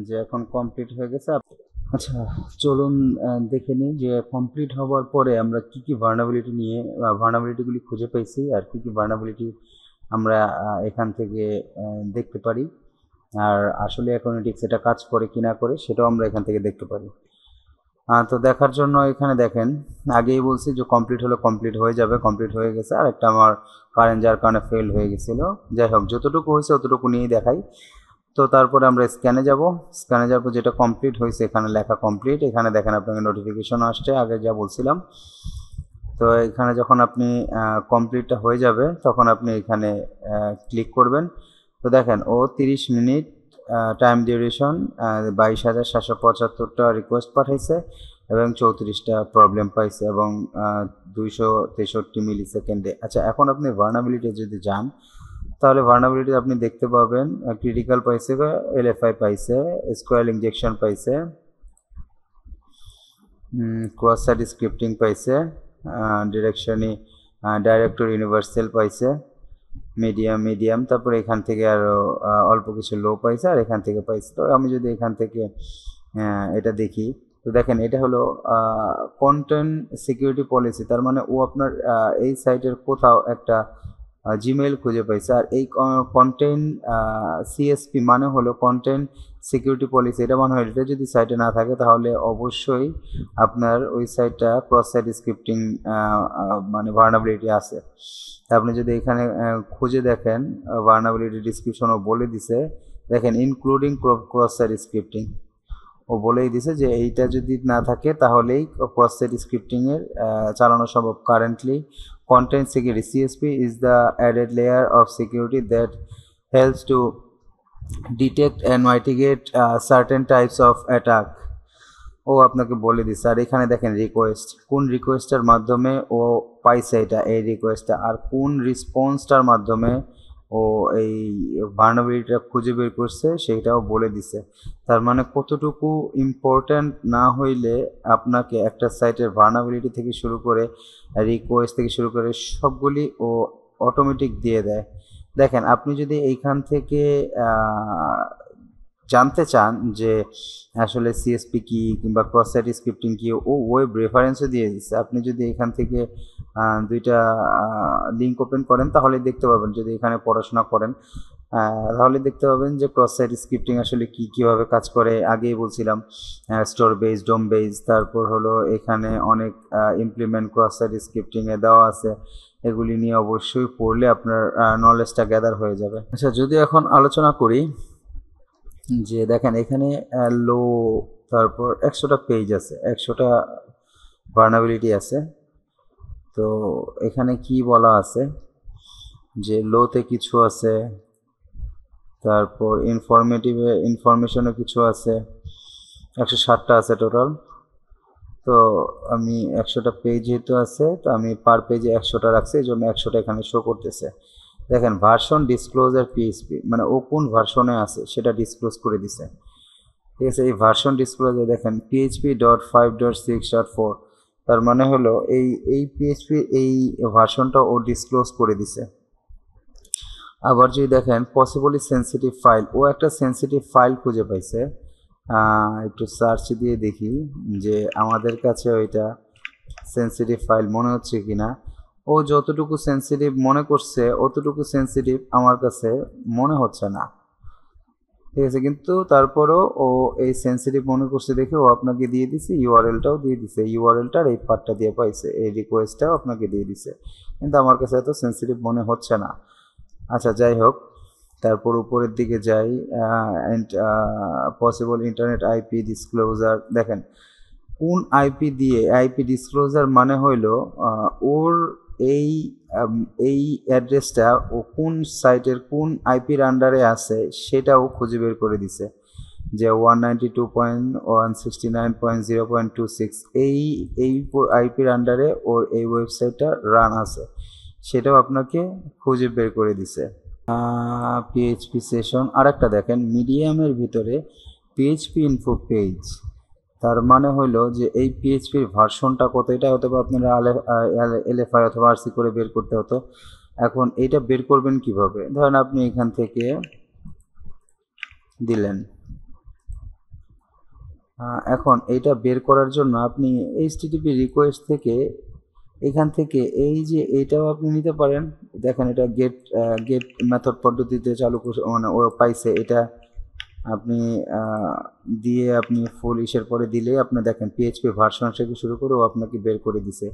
যে এখন কমপ্লিট হয়ে গেছে। আচ্ছা চলুন দেখে নিই যে কমপ্লিট হওয়ার পরে আমরা কি কি ভার্নাবিলিটিগুলি খুঁজে পেয়েছি আর কি কি ভার্নাবিলিটি আমরা এখান থেকে দেখতে পারি, আর আসলে অ্যানালিটিক্স এটা কাজ করে কি না করে সেটাও আমরা এখান থেকে দেখতে পারি। তো দেখার জন্য এখানে দেখেন, আগেই বলছি যে কমপ্লিট হয়ে যাবে, কমপ্লিট হয়ে গেছে। আর একটা আমার কারেন্ট যার কারণে ফেল হয়ে গেছিল, যাই হোক যতটুকু হয়েছে অতটুকু নিয়েই দেখাই। তো তারপরে আমরা স্ক্যানে যাওয়ার পর যেটা কমপ্লিট হয়েছে এখানে লেখা কমপ্লিট, এখানে দেখেন আপনাকে নোটিফিকেশন আসছে আগে যা বলছিলাম। তো এখানে যখন আপনি কমপ্লিটটা হয়ে যাবে তখন আপনি এখানে ক্লিক করবেন। তো দেখেন ও 30 মিনিট টাইম ডিউরেশন, 22,775টা রিকোয়েস্ট পাঠাইছে এবং 34টা প্রবলেম পাইছে এবং 263 মিলি সেকেন্ডে। আচ্ছা এখন আপনি ভার্নাবিলিটি যদি যান তাহলে ভার্নাবিলিটি আপনি দেখতে পাবেন ক্রিটিক্যাল পাইছে, এলএফআই পাইছে, এসকিউএল ইনজেকশন পাইছে, ক্রস সাইট স্ক্রিপ্টিং পাইছে, ডাইরেক্টরি ইউনিভার্সাল পাইছে, মিডিয়াম, তারপরে এখান থেকে আরও অল্প কিছু লো পাইছে আর এখান থেকে পাইছে। তো আমি যদি এখান থেকে এটা দেখি, তো দেখেন এটা হলো কন্টেন্ট সিকিউরিটি পলিসি, তার মানে ও আপনার এই সাইটের কোথাও একটা জিমেইল খুঁজে পাইছে। আর এই কন্টেন্ট সিএসপি মানে হলো কন্টেন্ট সিকিউরিটি পলিসি, এটা মানে হয় এটা যদি সাইটে না থাকে তাহলে অবশ্যই আপনার ওই সাইটটা ক্রস সাইট স্ক্রিপ্টিং মানে ভার্নাবিলিটি আছে। আপনি যদি এখানে খুঁজে দেখেন ভার্নাবিলিটি ডিসক্রিপশনও বলে দিছে, দেখেন ইনক্লুডিং ক্রস সাইট স্ক্রিপ্টিং, ও বলেই দিছে যে এইটা যদি না থাকে তাহলেই ক্রস সাইট স্ক্রিপ্টিংয়ের চালানো সম্ভব। Currently content security CSP is the added layer of security that helps to detect and mitigate certain types of attack. ও আপনাকে বলে দিচ্ছে। আর এখানে দেখেন রিকোয়েস্ট, কোন রিকোয়েস্টের মাধ্যমে ও পাইছে এটা এই রিকোয়েস্টটা, আর কোন রেসপন্সটার মাধ্যমে ও এই ভার্নাবিলিটিটা খুঁজে বের করছে সেইটাও বলে দিছে। তার মানে কতটুকু ইম্পর্ট্যান্ট না হইলে আপনাকে একটা সাইটের ভার্নাবিলিটি থেকে শুরু করে রিকোয়েস্ট থেকে শুরু করে সবগুলি ও অটোমেটিক দিয়ে দেয়। দেখেন আপনি যদি এইখান থেকে জানতে চান যে আসলে সিএসপি কি কিংবা ক্রস সাইট স্ক্রিপ্টিং কি, ও ওয়েব রেফারেন্সও দিয়ে দিচ্ছে। আপনি যদি এখান থেকে দুইটা লিঙ্ক ওপেন করেন তাহলে দেখতে পাবেন, যদি এখানে পড়াশোনা করেন তাহলে দেখতে পাবেন যে ক্রস সাইট স্ক্রিপ্টিং আসলে কিভাবে কাজ করে। আগেই বলছিলাম স্টোর বেস, ডোম বেস, তারপর হলো এখানে অনেক ইমপ্লিমেন্ট ক্রস সাইট স্ক্রিপ্টিংয়ে দেওয়া আছে। এগুলি নিয়ে অবশ্যই পড়লে আপনার নলেজটা গ্যাদার হয়ে যাবে। আচ্ছা, যদি এখন আলোচনা করি যে দেখেন এখানে লো, তারপর 100টা পেজ আছে, 100টা ভার্নাবিলিটি আছে। তো এখানে কি বলা আছে যে লোতে কিছু আছে, তারপর ইনফরমেশনও কিছু আছে, 160টা আছে টোটাল। তো আমি 100টা পেজ যেহেতু আছে, তো আমি পার পেজে 100টা রাখছি, এই জন্য 100টা এখানে শো করতেছে। দেখেন ভার্সন ডিসক্লোজার পিএইচপি, মানে ও কোন ভার্সনে আছে সেটা ডিসক্লোজ করে দিছে। ঠিক আছে, এই ভার্সন ডিসক্লোজার দেখেন PHP.5.6.4, তার মানে হলো এই পিএইচপি এই ভার্সনটা ও ডিসক্লোজ করে দিছে। আবার যদি দেখেন পসিবলি সেন্সিটিভ ফাইল, ও একটা সেন্সিটিভ ফাইল খুঁজে পাইছে। একটু সার্চ দিয়ে দেখি যে আমাদের কাছে ওইটা সেন্সিটিভ ফাইল মনে হচ্ছে কিনা। ও যতটুকু সেন্সিটিভ মনে করছে অতটুকু সেন্সিটিভ আমার কাছে মনে হচ্ছে না। ঠিক আছে, কিন্তু তারপরেও ও এই সেন্সিটিভ মনে করছে দেখে ও আপনাকে দিয়ে দিছে, ইউআরএলটাও দিয়ে দিছে, ইউআরএলটার এই পার্টটা দিয়ে পাইছে, এই রিকোয়েস্টটাও আপনাকে দিয়ে দিছে, কিন্তু আমার কাছে এত সেন্সিটিভ মনে হচ্ছে না। আচ্ছা, যাই হোক, তারপর উপরের দিকে যাই। পসিবল ইন্টারনেট আইপি ডিসক্লোজার, দেখেন কোন আইপি দিয়ে, আইপি ডিসক্লোজার মানে হইল ওর এই এই অ্যাড্রেসটা ও কোন সাইটের কোন আইপির আন্ডারে আছে সেটাও খুঁজে বের করে দিছে, যে 192.169.0.26 এই আইপির আন্ডারে ওর এই ওয়েবসাইটটা রান আছে, সেটাও আপনাকে খুঁজে বের করে দিছে। পিএইচপি সেশন, আর একটা দেখেন মিডিয়ামের ভিতরে পিএইচপি ইনফো পেজ, তার মানে হলো যে এই পিএইচপির ভার্সনটা কত, এটা হতে পারে আপনারা এলএফআই অথবা আরসি করে বের করতে হতো। এখন এইটা বের করবেন কিভাবে? ধরেন আপনি এখান থেকে দিলেন, এখন এইটা বের করার জন্য আপনি এইচটিটিপি রিকোয়েস্ট থেকে এখান থেকে এই যে এইটাও আপনি নিতে পারেন। দেখেন এটা গেট মেথড পদ্ধতিতে চালু মানে ও পাইছে, এটা আপনি দিয়ে আপনি ফুল ইসের পরে দিলে আপনি দেখেন পিএইচপি ভার্সন থেকে শুরু করে ও আপনাকে বের করে দিছে।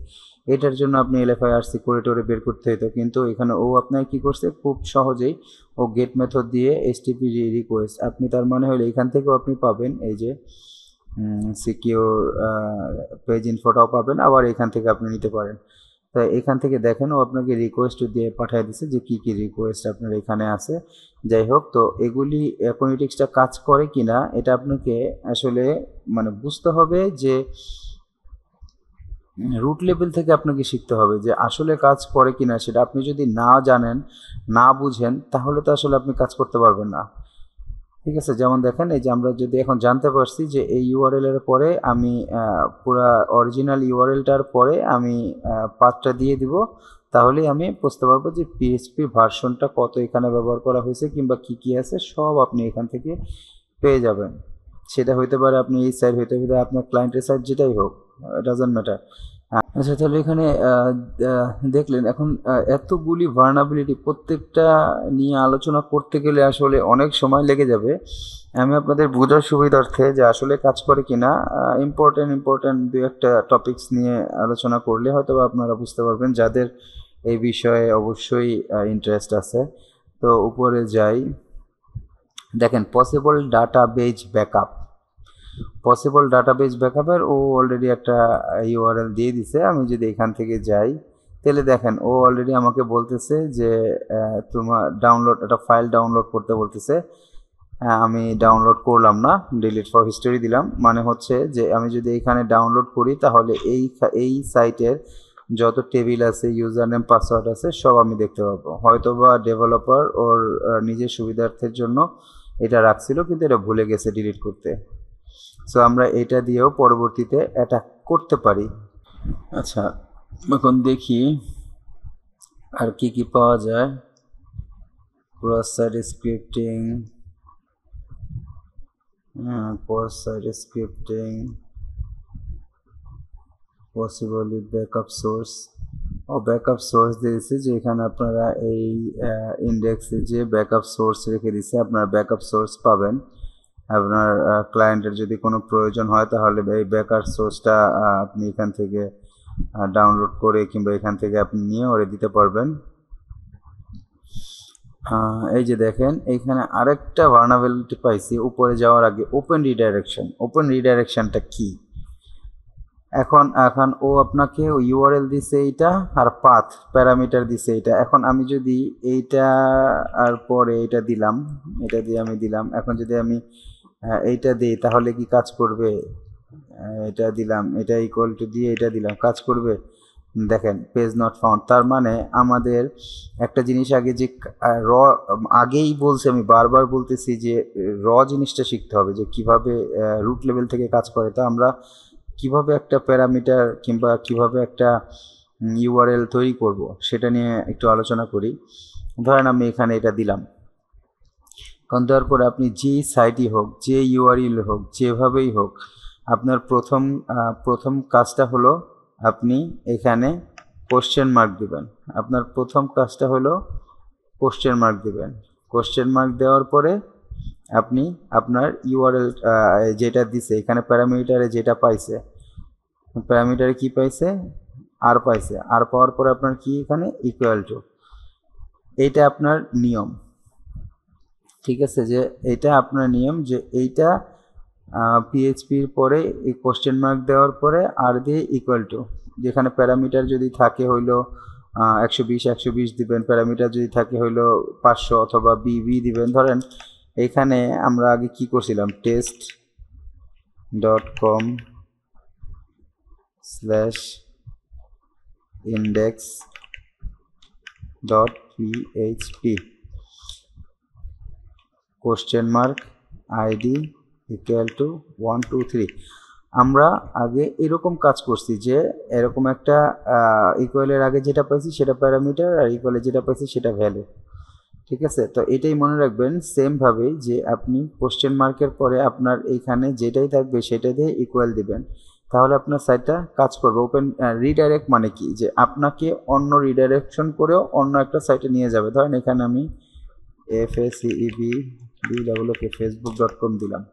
এটার জন্য আপনি এলএফআইআরসি করে বের করতে হতো, কিন্তু এখানে ও আপনার কি করছে খুব সহজেই ও গেট মেথড দিয়ে এইচটিটিপি রিকোয়েস্ট, আপনি তার মানে হলো এখান থেকেও আপনি পাবেন এই যে সিকিউর পেজ ইনফোটাও পাবেন, আবার এখান থেকে আপনি নিতে পারেন। তাই এখান থেকে দেখেন ও আপনাকে রিকোয়েস্ট দিয়ে পাঠিয়ে দিচ্ছে যে কি কি রিকোয়েস্ট আপনার এখানে আছে। যাই হোক, তো এগুলি অ্যাপোনেটিক্সটা কাজ করে কিনা এটা আপনাকে আসলে মানে বুঝতে হবে, যে রুট লেভেল থেকে আপনাকে শিখতে হবে যে আসলে কাজ করে কিনা। সেটা আপনি যদি না জানেন, না বুঝেন, তাহলে তো আসলে আপনি কাজ করতে পারবেন না। ঠিক আছে, যেমন দেখেন এই যে আমরা যদি এখন জানতে পারছি যে এই ইউআরএল এর পরে আমি পুরা অরিজিনাল ইউআরএলটার পরে আমি পাথটা দিয়ে দিব, তাহলেই আমি বুঝতে পারবো যে পিএইচপি ভার্সনটা কত এখানে ব্যবহার করা হয়েছে কিংবা কি কি আছে সব আপনি এখান থেকে পেয়ে যাবেন। সেটা হইতে পারে আপনি এই সাইট, হইতে পারে আপনার ক্লায়েন্টের সাইট, যেটাই হোক, ডাজন্ট ম্যাটার। আচ্ছা, তাহলে এখানে দেখলেন এখন এতগুলি ভার্নাবিলিটি প্রত্যেকটা নিয়ে আলোচনা করতে গেলে আসলে অনেক সময় লেগে যাবে। আমি আপনাদের বোঝার সুবিধার্থে যে আসলে কাজ করে কিনা ইম্পর্টেন্ট দু একটা টপিকস নিয়ে আলোচনা করলে হয়তো আপনারা বুঝতে পারবেন, যাদের এই বিষয়ে অবশ্যই ইন্টারেস্ট আছে। তো উপরে যাই, দেখেন possible database backup, possible database ব্যাকআপের ও অলরেডি একটা ইউআরএল দিয়ে দিছে। আমি যদি এখান থেকে যাই তাহলে দেখেন ও অলরেডি আমাকে বলতেছে যে তোমার একটা ফাইল ডাউনলোড করতে বলতেছে। আমি ডাউনলোড করলাম না, ডিলিট ফর হিস্টোরি দিলাম। মানে হচ্ছে যে আমি যদি এখানে ডাউনলোড করি তাহলে এই সাইটের যত টেবিল আছে, ইউজার নেম, পাসওয়ার্ড আছে, সব আমি দেখতে পাবো। হয়তোবা ডেভেলপার ওর নিজের সুবিধার্থের জন্য এটা রাখছিল, কিন্তু এটা ভুলে গেছে ডিলিট করতে। সো আমরা এটা দিয়েও পরবর্তীতে অ্যাটাক করতে পারি। আচ্ছা, এখন দেখি আর কি কি পাওয়া যায়। Cross site scripting, possibly backup source, ও ব্যাকআপ সোর্স দিয়েছে যে এখানে আপনারা এই ইন্ডেক্সে যে ব্যাকআপ সোর্স রেখে দিচ্ছে, আপনারা ব্যাকআপ সোর্স পাবেন। আপনার ক্লায়েন্টের যদি কোনো প্রয়োজন হয় তাহলে এই ব্যাকআপ সোর্সটা আপনি এখান থেকে ডাউনলোড করে কিংবা এখান থেকে আপনি নিয়ে ওরে দিতে পারবেন। এই যে দেখেন এইখানে আরেকটা ভার্নাবিলিটি পাইছি উপরে যাওয়ার আগে, ওপেন রিডাইরেকশন। ওপেন রিডাইরেকশনটা কি? এখন এখন ও আপনাকে ইউআরএল দিছে এইটা আর পাথ প্যারামিটার দিছে এইটা। এখন আমি যদি এইটা আর পরে এইটা দিলাম, এটা দিয়ে আমি দিলাম, এখন যদি আমি এইটা দিই তাহলে কি কাজ করবে? এটা দিলাম, এটা ইকুয়াল টু দিয়ে এটা দিলাম, কাজ করবে? দেখেন পেজ নট ফাউন্ড। তার মানে আমাদের একটা জিনিস আগে যে র, আগেই বলছি, আমি বারবার বলতেছি যে র জিনিসটা শিখতে হবে যে কিভাবে রুট লেভেল থেকে কাজ করে। তা আমরা কিভাবে একটা প্যারামিটার কিংবা কিভাবে একটা ইউআরএল তৈরি করব সেটা নিয়ে একটু আলোচনা করি। ধরেন আমি এখানে এটা দিলাম, কারণ দেওয়ার পরে আপনি যে সাইটই হোক, যে ইউআরএল হোক, যেভাবেই হোক, আপনার প্রথম কাজটা হলো আপনি এখানে কোশ্চেন মার্ক দিবেন। আপনার প্রথম কাজটা হলো কোশ্চেন মার্ক দিবেন। কোশ্চেন মার্ক দেওয়ার পরে আপনি আপনার ইউআরএল যেটা দিছে এখানে প্যারামিটারে যেটা পাইছে, প্যারামিটারে কি পাইছে? আর পাইছে। আর পাওয়ার পরে আপনার কি এখানে ইকুয়াল টু, এইটা আপনার নিয়ম। ঠিক আছে, যে এটা আপনার নিয়ম যে এইটা পিএইচপির পরে এই কোশ্চেন মার্ক দেওয়ার পরে আর দিয়ে ইকুয়াল টু, যেখানে প্যারামিটার যদি থাকে হইলো 120 দিবেন, প্যারামিটার যদি থাকে হইলো 500 অথবা বি দিবেন। ধরেন এখানে আমরা আগে কি করছিলাম, test.com/index.php question mark ID equal to 1 2 3। আমরা আগে এরকম কাজ করছি যে এরকম একটা ইকুয়ালের আগে যেটা পাইছি সেটা প্যারামিটার আর ইকুয়ালে যেটা পাইছি সেটা ভ্যালু। ঠিক আছে, তো এটাই মনে রাখবেন। সেমভাবে যে আপনি কোশ্চেন মার্কের পরে আপনার এইখানে যেটাই থাকবে সেটা দিয়ে ইকুয়াল দিবেন, তাহলে আপনার সাইটটা কাজ করবে। ওপেন রিডাইরেক্ট মানে কি, যে আপনাকে অন্য রিডাইরেকশন করেও অন্য একটা সাইটে নিয়ে যাবে। ধরেন এখানে আমি facebook.com দিলাম।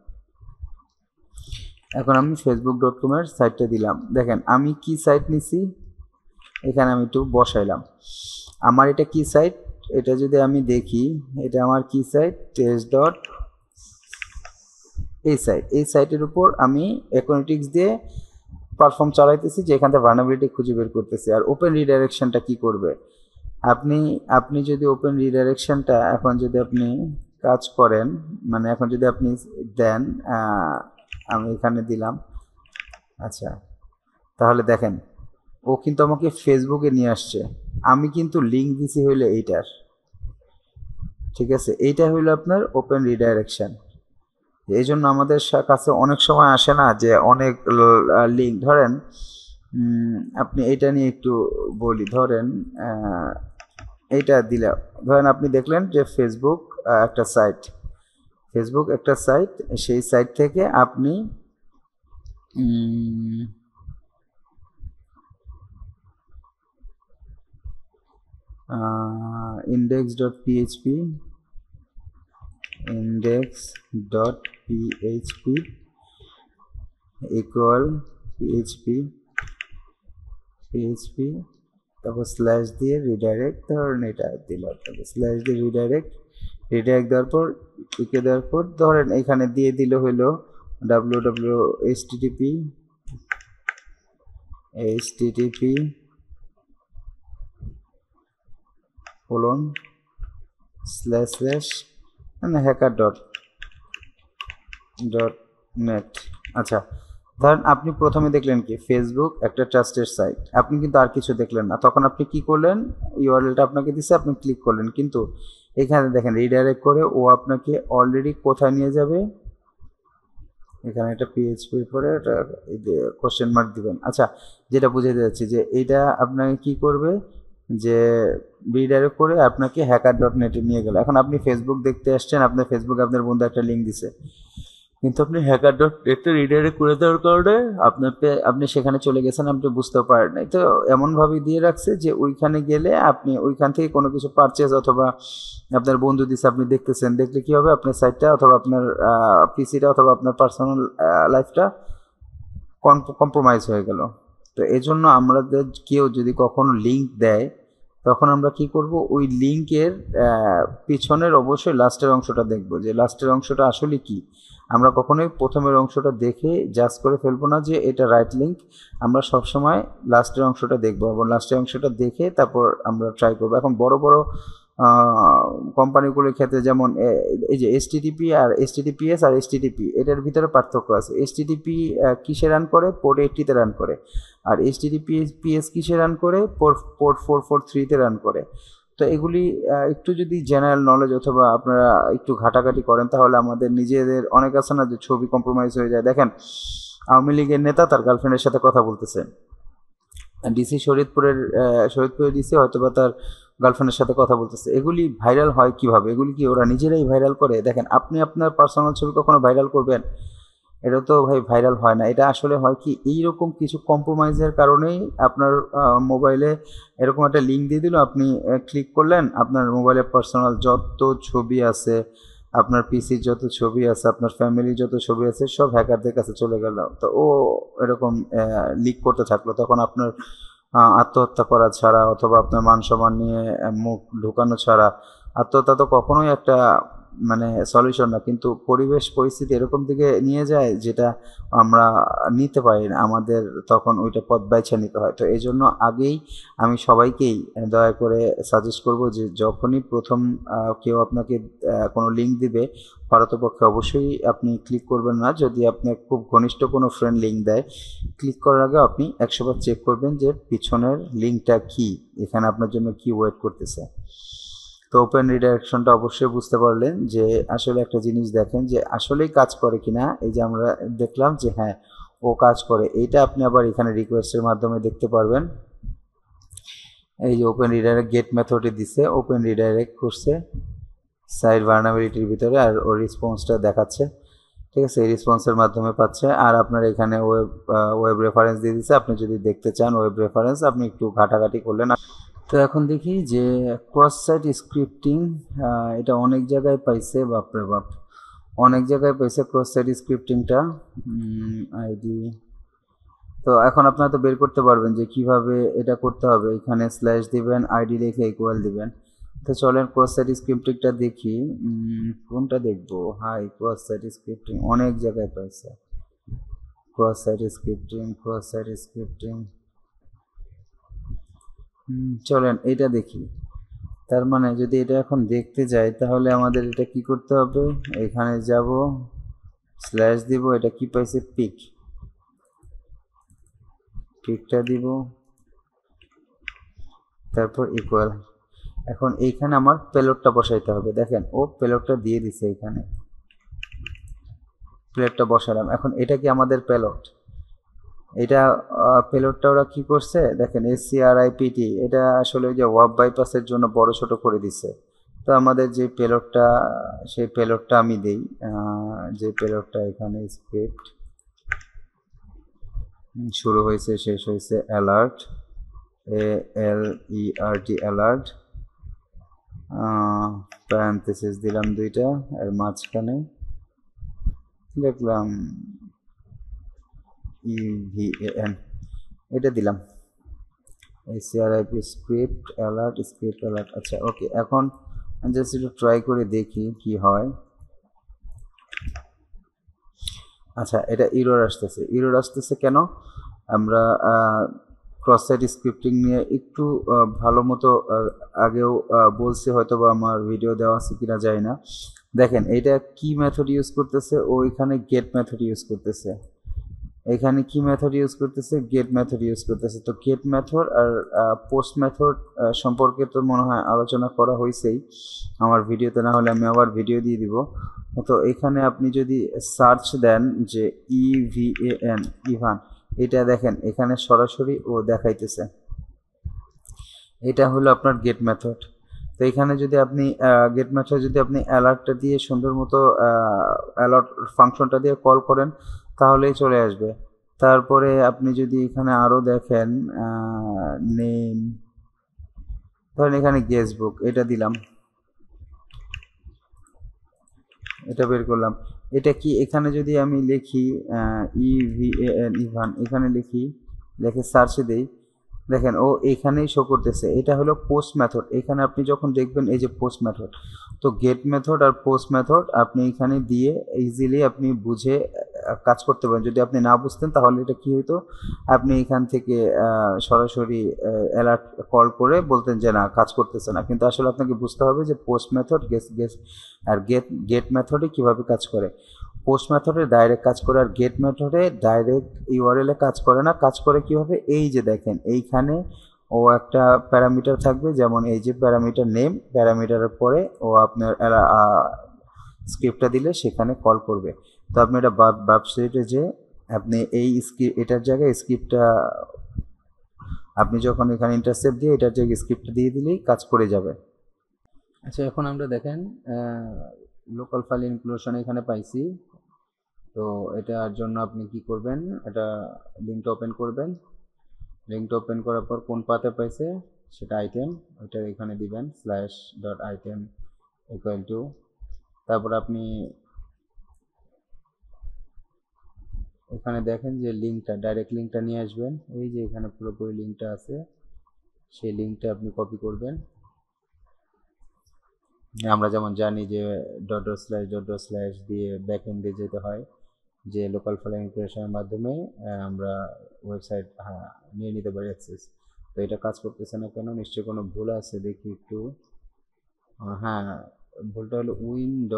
এখন আমি facebook.com এর সাইটটা দিলাম। দেখেন আমি কি সাইট নিছি, এখানে আমি একটু বসাইলাম আমার এটা কি সাইট। এটা যদি আমি দেখি, এটা আমার কি সাইট, টেস্ট ডট, এই সাইটের উপর আমি অ্যানালিটিক্স দিয়ে পারফর্ম চালাইতেছি, যে এখান থেকে ভার্নাবিলিটি খুঁজে বের করতেছি। আর ওপেন রিডাইরেকশনটা কি করবে, আপনি যদি ওপেন রিডাইরেকশনটা এখন যদি আপনি কাজ করেন, মানে এখন যদি আপনি দেন, আমি এখানে দিলাম। আচ্ছা, তাহলে দেখেন ও কিন্তু আমাকে ফেসবুকে নিয়ে আসছে। আমি কিন্তু লিঙ্ক দিছি হইলে এইটার। ঠিক আছে, এইটা হইলো আপনার ওপেন রিডাইরেকশন। এই জন্য আমাদের কাছে অনেক সময় আসে না যে অনেক লিঙ্ক। ধরেন আপনি এটা নিয়ে একটু বলি। ধরেন এইটা দিলে, ধরেন আপনি দেখলেন যে ফেসবুক একটা সাইট, সেই সাইট থেকে আপনি index.php equal php তারপর স্ল্যাশ দিয়ে রিডাইরেক্ট। ধরেন এটা দিলাম, স্ল্যাশ দিয়ে রিডাইরেক্ট দেওয়ার পর ইকে দেওয়ার পর ধরেন এখানে দিয়ে দিল হইলো http hacker.net। আচ্ছা, ধরেন আপনি প্রথমে দেখলেন কি ফেসবুক একটা ট্রাস্টেড সাইট, আপনি কিন্তু আর কিছু দেখলেন না। তখন আপনি কি করলেন, ইউআরএলটা আপনাকে দিচ্ছে, আপনি ক্লিক করলেন। কিন্তু এখানে দেখেন রিডাইরেক্ট করে ও আপনাকে অলরেডি কোথায় নিয়ে যাবে, এখানে একটা পিএইচপির পরে একটা কোশ্চেন মার্ক দিবেন। আচ্ছা, যেটা বুঝাতে যাচ্ছি যে এইটা আপনাকে কি করবে, যে রিডাইরেক্ট করে আপনাকে hacker.net এ নিয়ে গেল। এখন আপনি ফেসবুক দেখতে আসছেন, আপনার ফেসবুকে আপনার বন্ধু একটা লিঙ্ক দিছে, কিন্তু আপনি হ্যাকার ডট নেটে রিডাইরেক্ট করে দেওয়ার কারণে আপনি সেখানে চলে গেছেন, আপনি বুঝতেও পারেন নাই। তো এমনভাবে দিয়ে রাখছে যে ওইখানে গেলে আপনি ওইখান থেকে কোনো কিছু পারচেজ অথবা আপনার বন্ধু দিছে আপনি দেখতেছেন, দেখলে কি হবে আপনার সাইটটা অথবা আপনার পিসিটা অথবা আপনার পার্সোনাল লাইফটা কম্প্রোমাইজ হয়ে গেল। তো এই জন্য আমাদের কেউ যদি কখনো লিঙ্ক দেয় তখন আমরা কি করব, ওই লিঙ্কের পিছনের অবশ্যই লাস্টের অংশটা দেখব যে লাস্টের অংশটা আসলে কি। আমরা কখনোই প্রথমের অংশটা দেখে জাজ করে ফেলবো না যে এটা রাইট লিঙ্ক। আমরা সবসময় লাস্টের অংশটা দেখবো এবং লাস্টের অংশটা দেখে তারপর আমরা ট্রাই করবো। এখন বড় বড় কোম্পানিগুলোর ক্ষেত্রে যেমন এই যে এসটিটিপি আর এসটিটিপিএস আর এসটিটিপি, এটার ভিতরে পার্থক্য আছে। এসটিটিপি কিসে রান করে, পোর্ট 80-তে রান করে, আর এসটিটিপিএস কিসে রান করে, পোর্ট 443-তে রান করে। তো এগুলি একটু যদি জেনারেল নলেজ অথবা আপনারা একটু ঘাটাঘাটি করেন তাহলে আমাদের নিজেদের অনেক আছে না যে ছবি কম্প্রোমাইজ হয়ে যায়। দেখেন আওয়ামী লীগের নেতা তার গার্লফ্রেন্ডের সাথে কথা বলতেছে, শরীয়তপুরের ডিসি হয়তোবা তার গার্লফ্রেন্ডের সাথে কথা বলতেছে। এগুলি ভাইরাল হয় কিভাবে? এগুলি কি ওরা নিজেরাই ভাইরাল করে? দেখেন আপনি আপনার পার্সোনাল ছবি কখনো ভাইরাল করবেন? এটা তো ভাই ভাইরাল হয় না। এটা আসলে হয় কি, এইরকম কিছু কম্প্রোমাইজের কারণেই আপনার মোবাইলে এরকম একটা লিঙ্ক দিয়ে দিল, আপনি ক্লিক করলেন, আপনার মোবাইলে পার্সোনাল যত ছবি আছে, আপনার পিসির যত ছবি আছে, আপনার ফ্যামিলির যত ছবি আছে, সব হ্যাকারদের কাছে চলে গেল। তো ও এরকম লিক করতে থাকলো। তখন আপনার আত্মহত্যা করা ছাড়া অথবা আপনার মান সম্মান নিয়ে মুখ ঢুকানো ছাড়া আত্মহত্যা তো কখনোই একটা মানে সলিউশন না। কিন্তু পরিবেশ পরিস্থিতি এরকম দিকে নিয়ে যায় যেটা আমরা নিতে পারি না, আমাদের তখন ওইটা পথ বাইছে নিতে হয়। তো এই জন্য আগেই আমি সবাইকেই দয়া করে সাজেস্ট করব যে যখনই প্রথম কেউ আপনাকে কোনো লিঙ্ক দিবে, পারতপক্ষে অবশ্যই আপনি ক্লিক করবেন না। যদি আপনার খুব ঘনিষ্ঠ কোনো ফ্রেন্ড লিঙ্ক দেয়, ক্লিক করার আগে আপনি 100 বার চেক করবেন যে পিছনের লিঙ্কটা কি, এখানে আপনার জন্য কি ওয়েট করতেছে। তো ওপেন রিডাইরেকশনটা অবশ্যই বুঝতে পারলেন যে আসলে একটা জিনিস দেখেন যে আসলেই কাজ করে কিনা। এই যে আমরা দেখলাম যে হ্যাঁ ও কাজ করে, এইটা আপনি আবার এখানে রিকোয়েস্টের মাধ্যমে দেখতে পারবেন। এই যে ওপেন রিডাইরেক্ট গেট মেথডে দিছে, ওপেন রিডাইরেক্ট করছে সাইট ভার্নাবিলিটির ভিতরে, আর ওর রেসপন্সটা দেখাচ্ছে। ঠিক আছে, এই রেসপন্সের মাধ্যমে পাচ্ছে। আর আপনার এখানে ওয়েব রেফারেন্স দিয়ে দিচ্ছে, আপনি যদি দেখতে চান ওয়েব রেফারেন্স আপনি একটু ঘাটাঘাটি করলেন। তো এখন দেখি যে ক্রস সাইট স্ক্রিপ্টিং, এটা অনেক জায়গায় পাইছে, বাপরে বাপ অনেক জায়গায় পাইছে ক্রস সাইট স্ক্রিপ্টিংটা। আইডি তো এখন আপনারা তো বের করতে পারবেন যে কিভাবে এটা করতে হবে। এখানে স্ল্যাশ দিবেন, আইডি রেখে ইকুয়াল দিবেন। তো চলেন ক্রস সাইট স্ক্রিপ্টিংটা দেখি। কোনটা দেখবো? হাই ক্রস সাইট স্ক্রিপ্টিং অনেক জায়গায় পাইছে। ক্রস সাইট স্ক্রিপ্টিং চলেন এটা দেখি। তার মানে যদি এটা এখন দেখতে যাই তাহলে আমাদের এটা কি করতে হবে, এখানে যাব, স্ল্যাশ দিব, এটা কি পাইছে, পিকটা দিব, তারপর ইকুয়াল। এখন এইখানে আমার পেলোডটা বসাইতে হবে। দেখেন ও পেলোডটা দিয়ে দিছে, এখানে পেলোডটা বসালাম। এখন এটা কি আমাদের পেলোড? এটা পেলোডটা ওরা কি করছে দেখেন, SCRIPT, এটা আসলে ওই যে ওয়েব বাইপাসের জন্য বড় ছোট করে দিছে। তো আমাদের যে পেলোডটা, সেই পেলোডটা আমি দেই, যে পেলোডটা এখানে স্ক্রিপ্ট শুরু হয়েছে শেষ হয়েছে অ্যালার্ট, ALERT অ্যালার্ট, প্যারেনথেসিস দিলাম দুইটা, এর মাঝখানে দেখলাম EVAN, এটা দিলাম SCRIP স্ক্রিপ্ট অ্যালার্ট। আচ্ছা ওকে, এখন জাস্ট একটু ট্রাই করে দেখি কি হয়। আচ্ছা এটা ইরর আসতেছে কেন? আমরা ক্রস সাইট স্ক্রিপ্টিং নিয়ে একটু ভালো মতো আগেও বলছি, হয়তো বা আমার ভিডিও দেওয়া আছে কিনা যায় না। দেখেন এটা কি মেথড ইউজ করতেছে, ও এখানে গেট মেথড ইউজ করতেছে। এখানে কি মেথড ইউজ করতেছে, গেট মেথড ইউজ করতেছে। তো গেট মেথড আর পোস্ট মেথড সম্পর্কে তো মনে হয় আলোচনা করা হয়েছেই আমার ভিডিওতে, না হলে আমি আবার ভিডিও দিয়ে দিব। তো এখানে আপনি যদি সার্চ দেন যে ইভান, এটা দেখেন এখানে সরাসরি ও দেখাইতেছে, এটা হলো আপনার গেট মেথড। তো এখানে যদি আপনি গেট মেথড যদি আপনি অ্যালার্টটা দিয়ে সুন্দর মতো অ্যালার্ট ফাংশনটা দিয়ে কল করেন তাহলেই চলে আসবে। তারপরে আপনি যদি এখানে আরও দেখেন নেম, ধরেন এখানে গেস বুক, এটা দিলাম, এটা বের করলাম। এটা কি এখানে যদি আমি লিখি ইভিএন ইভান, এখানে লিখে সার্চে দেই, দেখেন ও এখানেই শো করতেছে। এটা হলো পোস্ট মেথড। এখানে আপনি যখন দেখবেন এই যে পোস্ট মেথড, তো গেট মেথড আর পোস্ট মেথড আপনি এখানে দিয়ে ইজিলি আপনি বুঝে কাজ করতে পারেন। যদি আপনি না বুঝতেন তাহলে এটা কি হতো, আপনি এখান থেকে সরাসরি অ্যালার্ট কল করে বলতেন যে না কাজ করতেছে না, কিন্তু আসলে আপনাকে বুঝতে হবে যে পোস্ট মেথড আর গেট মেথডে কিভাবে কাজ করে। পোস্ট মেথডে ডাইরেক্ট কাজ করে, আর গেট মেথডে ডাইরেক্ট ইউআরএল এ কাজ করে না। কাজ করে কিভাবে, এই যে দেখেন এইখানে ও একটা প্যারামিটার থাকবে, যেমন এই যে প্যারামিটার নেম, প্যারামিটারের পরে ও আপনার স্ক্রিপ্টটা দিলে সেখানে কল করবে। তো আপনি এটা ওয়েবসাইটে যে আপনি এই এটার জায়গায় স্ক্রিপ্টটা আপনি যখন এখানে ইন্টারসেপ্ট দিয়ে এটার জায়গায় স্ক্রিপ্টটা দিয়ে দিলেই কাজ করে যাবে। আচ্ছা, এখন আমরা দেখেন লোকাল ফাইল ইনক্লুশন এখানে পাইছি। তো এটার জন্য আপনি কি করবেন, এটা লিঙ্কটা ওপেন করবেন। লিঙ্কটা ওপেন করার পর কোন পাতে পাইছে সেটা আইটেম, ওইটা এখানে দিবেন /item ইকুয়াল টু, তারপর আপনি এখানে দেখেন যে লিঙ্কটা, ডাইরেক্ট লিঙ্কটা নিয়ে আসবেন। এই যে এখানে পুরোপুরি লিঙ্কটা আছে, সেই লিঙ্কটা আপনি কপি করবেন। আমরা যেমন জানি যে // দিয়ে ব্যাকএন্ডে যেতে হয়, যে লোকাল ফাইল ইনক্লুশনের মাধ্যমে আমরা ওয়েবসাইট নিয়ে নিতে পারি অ্যাক্সেস। তো এটা কাজ করতেছে না কেন, নিশ্চয়ই কোনো ভুল আছে, দেখি একটু। হ্যাঁ, ভুলটা হলো win.ini।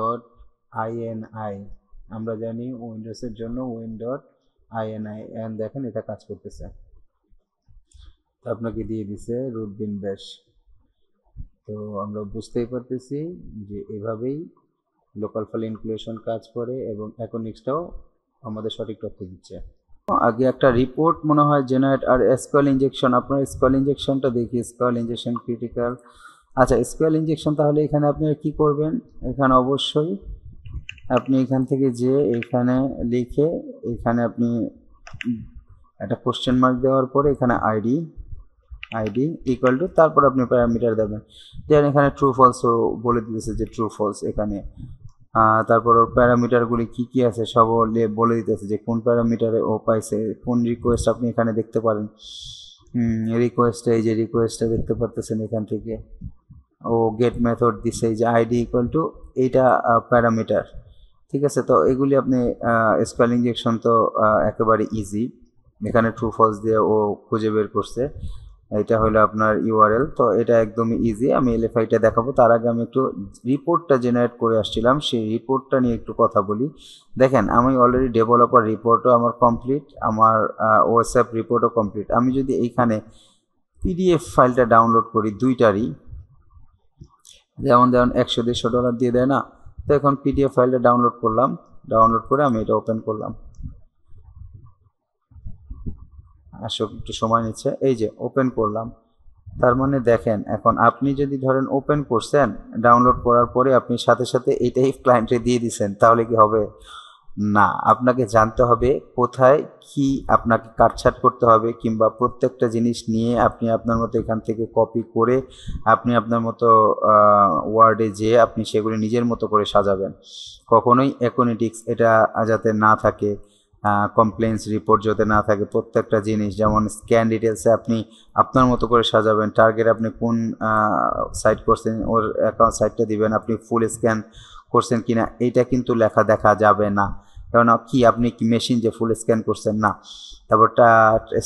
আমরা জানি উইন্ডোজের জন্য win.ini, এন্ড দেখেন এটা কাজ করতেছে। তো আপনাকে দিয়ে দিছে রুট বিন ব্যাশ। তো আমরা বুঝতেই পারতেছি যে এভাবেই লোকাল ফাইল ইনক্লুশন কাজ করে, এবং অ্যাকোনিক্সটাও আমাদের সঠিক তথ্য দিচ্ছে। আগে একটা রিপোর্ট মনে হয় জেনারেট আর এসকিউএল ইনজেকশন, আপনার এসকিউএল ইনজেকশনটা দেখি, এসকিউএল ইনজেকশন ক্রিটিক্যাল। আচ্ছা, এসকিউএল ইনজেকশন তাহলে এখানে আপনি কি করবেন, এখানে অবশ্যই আপনি এখান থেকে যে এখানে লিখে এখানে আপনি একটা কোশ্চেন মার্ক দেওয়ার পরে এখানে আইডি ইকুয়াল টু, তারপর আপনি প্যারামিটার দেবেন। যেমন এখানে ট্রু ফলসও বলে দিতেছে যে ট্রু ফলস এখানে। তারপর ওর প্যারামিটারগুলি কি আছে সব বলে দিতেছে যে কোন প্যারামিটারে ও পাইছে, কোন রিকোয়েস্ট আপনি এখানে দেখতে পারেন। রিকোয়েস্টে এই যে রিকোয়েস্টটা দেখতে পারতেছেন এখান থেকে ও গেট মেথড দিছে, এই যে আইডি ইকুয়াল টু এইটা প্যারামিটার। ঠিক আছে, তো এগুলি আপনি এসকিউএল ইনজেকশন তো একেবারে ইজি, এখানে ট্রু ফলস দিয়ে ও খুঁজে বের করছে। এটা হলো আপনার ইউআরএল, তো এটা একদমই ইজি। আমি এলএফআইটা দেখাবো, তার আগে আমি একটু রিপোর্টটা জেনারেট করে আসছিলাম, সেই রিপোর্টটা নিয়ে একটু কথা বলি। দেখেন আমি অলরেডি ডেভেলপার রিপোর্টও আমার কমপ্লিট, আমার ওএসএফ রিপোর্টও কমপ্লিট। আমি যদি এইখানে পিডিএফ ফাইলটা ডাউনলোড করি দুইটারই, যেমন $100-150 দিয়ে দেয় না, তো এখন পিডিএফ ফাইলটা ডাউনলোড করলাম, ডাউনলোড করে আমি এটা ওপেন করলাম। আসলে একটু সময় নিচ্ছে, এই যে ওপেন করলাম। তার মানে দেখেন এখন আপনি যদি ধরেন ওপেন করছেন, ডাউনলোড করার পরে আপনি সাথে সাথে এইটাই ক্লায়েন্টে দিয়ে দিচ্ছেন, তাহলে কি হবে? না, আপনাকে জানতে হবে কোথায় কি আপনাকে কাটছাট করতে হবে, কিংবা প্রত্যেকটা জিনিস নিয়ে আপনি আপনার মতো এখান থেকে কপি করে আপনি আপনার মতো ওয়ার্ডে যেয়ে আপনি সেগুলি নিজের মতো করে সাজাবেন। কখনোই অ্যাকোনিটিক্স এটা যাতে না থাকে, কমপ্লেন্স রিপোর্ট যাতে না থাকে, প্রত্যেকটা জিনিস যেমন স্ক্যান ডিটেলসে আপনি আপনার মতো করে সাজাবেন। টার্গেট আপনি কোন সাইট করছেন ওর অ্যাকাউন্ট সাইটটা দিবেন, আপনি ফুল স্ক্যান করছেন কিনা এইটা কিন্তু লেখা দেখা যাবে না, কারণ কি আপনি কি মেশিন যে ফুল স্ক্যান করছেন না। তারপরটা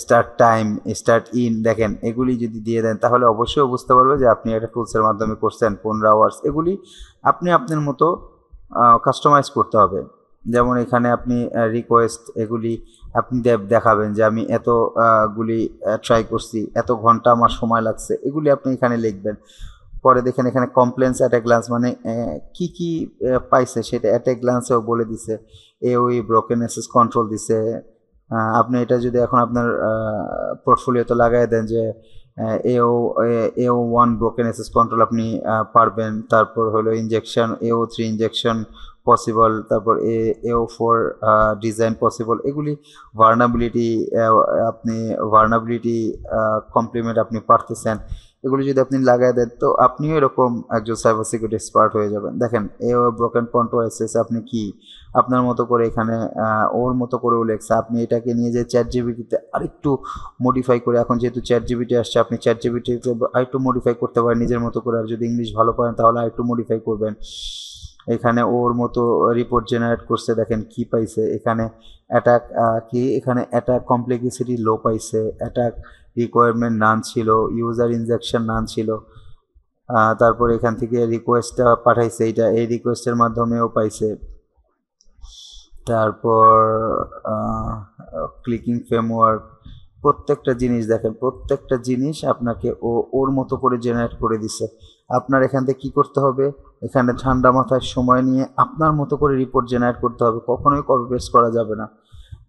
স্টার্ট টাইম, স্টার্ট ইন, দেখেন এগুলি যদি দিয়ে দেন তাহলে অবশ্যই বুঝতে পারবে যে আপনি একটা টুলসের মাধ্যমে করছেন 15 আওয়ার্স। এগুলি আপনি আপনার মতো কাস্টমাইজ করতে হবে। যেমন এখানে আপনি রিকোয়েস্ট এগুলি আপনি দেখাবেন যে আমি এতগুলি ট্রাই করছি, এত ঘন্টা আমার সময় লাগছে, এগুলি আপনি এখানে লিখবেন। পরে দেখেন এখানে কমপ্লেন্স অ্যাট এ গ্লান্স, মানে কি কি পাইছে সেটা অ্যাট এ গ্লান্সেও বলে দিছে। ওই ব্রোকেন অ্যাক্সেস কন্ট্রোল দিছে। আপনি এটা যদি এখন আপনার পোর্টফোলিওতে লাগাই দেন যে এও AO1 ব্রোকেন অ্যাক্সেস কন্ট্রোল আপনি পারবেন। তারপর হলো ইনজেকশন AO3 ইনজেকশন পসিবল, তারপর AO4 ডিজাইন পসিবল। এগুলি ভার্নাবিলিটি, আপনি ভার্নাবিলিটি কমপ্লিমেন্ট আপনি পারতেছেন, এগুলি যদি আপনি লাগাই দেন তো আপনিও এরকম একজন সাইবার সিকিউরিটি এক্সপার্ট হয়ে যাবেন। দেখেন AO ব্রোকেন কন্ট্রোল অ্যাক্সেস আপনি কি আপনার মতো করে এখানে ওর মতো করেও লেখছে, আপনি এটাকে নিয়ে যে চ্যাট জিপিটিতে আরেকটু মডিফাই করে, এখন যেহেতু চ্যাট জিপিটি আসছে আপনি চ্যাট জিপিটিতে আরেকটু মডিফাই করতে পারেন নিজের মতো করে, আর যদি ইংলিশ ভালো পারেন তাহলে আরেকটু মডিফাই করবেন। এখানে ওর মতো রিপোর্ট জেনারেট করছে, দেখেন কি পাইছে এখানে। অ্যাটাক কি এখানে অ্যাটাক কমপ্লেক্সিটি লো পাইছে, অ্যাটাক রিকোয়ারমেন্ট নান ছিল, ইউজার ইনজেকশন নান ছিল। তারপর এখান থেকে রিকোয়েস্টটা পাঠাইছে, এইটা এই রিকোয়েস্টের মাধ্যমেও পাইছে। তারপর ক্লিকিং ফ্রেমওয়ার্ক, প্রত্যেকটা জিনিস দেখেন, প্রত্যেকটা জিনিস আপনাকে ওর মতো করে জেনারেট করে দিছে। আপনার এখান থেকে কী করতে হবে, এখানে ঠান্ডা মাথায় সময় নিয়ে আপনার মতো করে রিপোর্ট জেনারেট করতে হবে, কখনোই কপি পেস্ট করা যাবে না।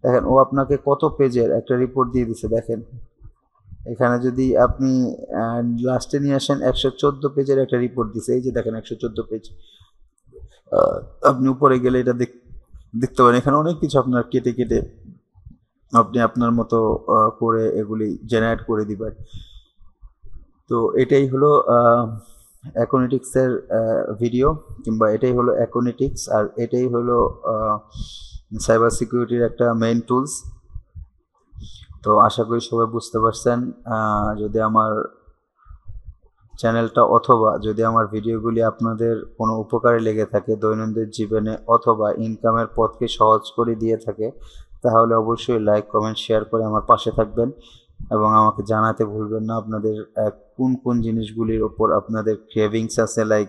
দেখেন ও আপনাকে কত পেজের একটা রিপোর্ট দিয়ে দিছে। দেখেন এখানে যদি আপনি লাস্টে নিয়ে আসেন 114 পেজের একটা রিপোর্ট দিছে, এই যে দেখেন 114 পেজ। আপনি উপরে গেলে এটা দেখতে পারেন, এখানে অনেক কিছু আপনার কেটে কেটে আপনি আপনার মতো করে এগুলি জেনারেট করে দিবেন। তো এটাই হলো অ্যাকোনেটিক্সের ভিডিও, কিংবা এটাই হলো অ্যাকোনেটিক্স, আর এটাই হলো সাইবার সিকিউরিটির একটা মেইন টুলস। তো আশা করি সবাই বুঝতে পারছেন। যদি আমার চ্যানেলটা অথবা যদি আমার ভিডিওগুলি আপনাদের কোনো উপকারে লেগে থাকে দৈনন্দিন জীবনে, অথবা ইনকামের পথকে সহজ করে দিয়ে থাকে, তাহলে অবশ্যই লাইক কমেন্ট শেয়ার করে আমার পাশে থাকবেন, এবং আমাকে জানাতে ভুলবেন না আপনাদের কোন কোন জিনিসগুলির ওপর আপনাদের ক্রেভিংস আছে, লাইক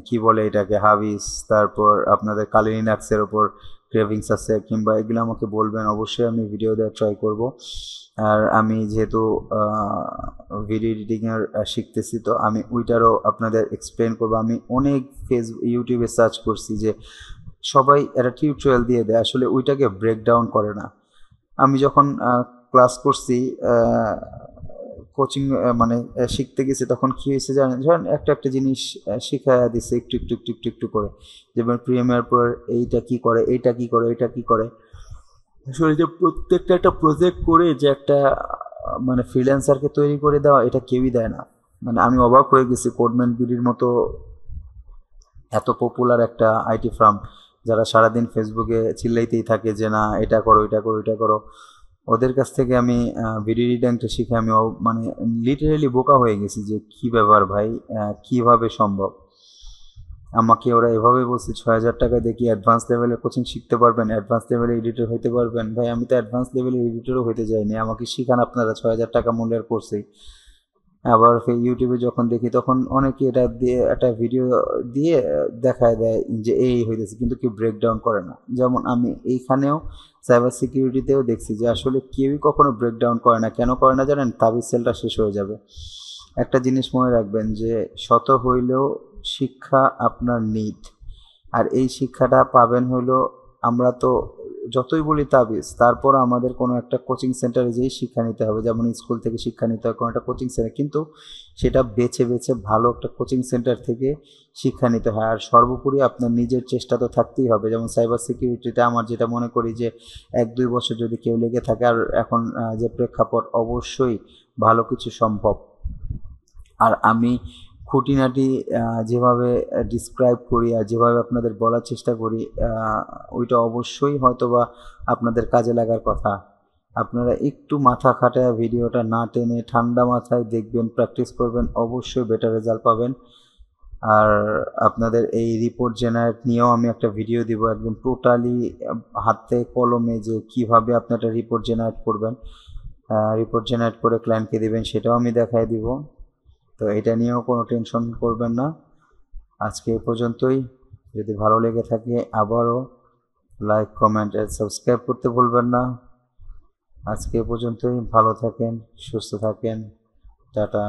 কি বলে এটাকে, হাবিস, তারপর আপনাদের কালিনাক্সের ওপর ক্রেভিংস আছে, কিংবা এগুলো আমাকে বলবেন, অবশ্যই আমি ভিডিও দেওয়ার ট্রাই করব। আর আমি যেহেতু ভিডিও এডিটিংয়ের শিখতেছি, তো আমি ওইটারও আপনাদের এক্সপ্লেন করবো। আমি অনেক ইউটিউবে সার্চ করছি যে সবাই একটা টিউটোরিয়াল দিয়ে দেয়, আসলে ওইটাকে ব্রেকডাউন করে না। আমি যখন ক্লাস করছি, কোচিং মানে শিখতে গেছি, তখন কী হয়েছে জানেন, ধরেন একটা একটা জিনিস শিখাইয়া দিচ্ছে একটু একটু একটু একটু একটু করে, যেমন প্রিমিয়ার পর এইটা কি করে, এইটা কি করে, এটা কি করে। আসলে যে প্রত্যেকটা একটা প্রজেক্ট করে যে একটা মানে ফ্রিল্যান্সারকে তৈরি করে দেওয়া, এটা কেউই দেয় না। মানে আমি অবাক হয়ে গেছি, কোডম্যান বিডির মতো এত পপুলার একটা আইটি ফার্ম, যারা সারাদিন ফেসবুকে চিল্লাইতেই থাকে যে না এটা করো, এটা করো, এটা করো, ওদের কাছ থেকে আমি ভিডিও এডিটিংটা শিখে আমি মানে লিটারেলি বোকা হয়ে গেছি যে কী ব্যাপার ভাই, কিভাবে সম্ভব। আমাকে ওরা এভাবে বলছে 6,000 টাকা দিয়ে কি অ্যাডভান্স লেভেলের কোচিং শিখতে পারবেন, অ্যাডভান্স লেভেলের এডিটর হতে পারবেন। ভাই আমি তো অ্যাডভান্স লেভেলের এডিটরও হতে যাইনি, আমাকে শিখান আপনারা 6,000 টাকা মূল্যের কোর্সেই। আবার ইউটিউবে যখন দেখি তখন অনেকে এটা দিয়ে একটা ভিডিও দিয়ে দেখায় দেয় যে এই হইতেছে, কিন্তু কেউ ব্রেকডাউন করে না। যেমন আমি এইখানেও সাইবার সিকিউরিটিতেও দেখছি যে আসলে কেউই কখনো ব্রেকডাউন করে না। কেন করে না জানেন? তাবিজ সেলটা শেষ হয়ে যাবে। একটা জিনিস মনে রাখবেন যে শত হইলেও শিক্ষা আপনার নিট, আর এই শিক্ষাটা পাবেন হইলো, আমরা তো যতই বলি তাবিজ, তারপর আমাদের কোনো একটা কোচিং সেন্টারে যেই শিক্ষা নিতে হবে, যেমন স্কুল থেকে শিক্ষা নিতে হয় কোনো একটা কোচিং সেন্টার, কিন্তু সেটা বেছে বেছে ভালো একটা কোচিং সেন্টার থেকে শিক্ষা নিতে হয়। আর সর্বোপরি আপনার নিজের চেষ্টা তো থাকতেই হবে। যেমন সাইবার সিকিউরিটিতে আমার যেটা মনে করি যে 1-2 বছর যদি কেউ লেগে থাকে, আর এখন যে প্রেক্ষাপট, অবশ্যই ভালো কিছু সম্ভব। আর আমি খুঁটিনাটি যেভাবে ডিসক্রাইব করি আর যেভাবে আপনাদের বলার চেষ্টা করি, ওইটা অবশ্যই হয়তোবা আপনাদের কাজে লাগার কথা। আপনারা একটু মাথা খাটায় ভিডিওটা না টেনে ঠান্ডা মাথায় দেখবেন, প্র্যাকটিস করবেন, অবশ্যই বেটার রেজাল্ট পাবেন। আর আপনাদের এই রিপোর্ট জেনারেট নিয়েও আমি একটা ভিডিও দিব, একদম টোটালি হাতে কলমে যে কিভাবে আপনি একটা রিপোর্ট জেনারেট করবেন, রিপোর্ট জেনারেট করে ক্লায়েন্টকে দেবেন, সেটাও আমি দেখাই দিব। তো এটা নিয়েও কোনো টেনশন করবেন না। আজকে এ পর্যন্তই। যদি ভালো লেগে থাকে আবারও লাইক কমেন্ট আর সাবস্ক্রাইব করতে ভুলবেন না। আজকে এ পর্যন্তই। ভালো থাকেন, সুস্থ থাকেন, টাটা।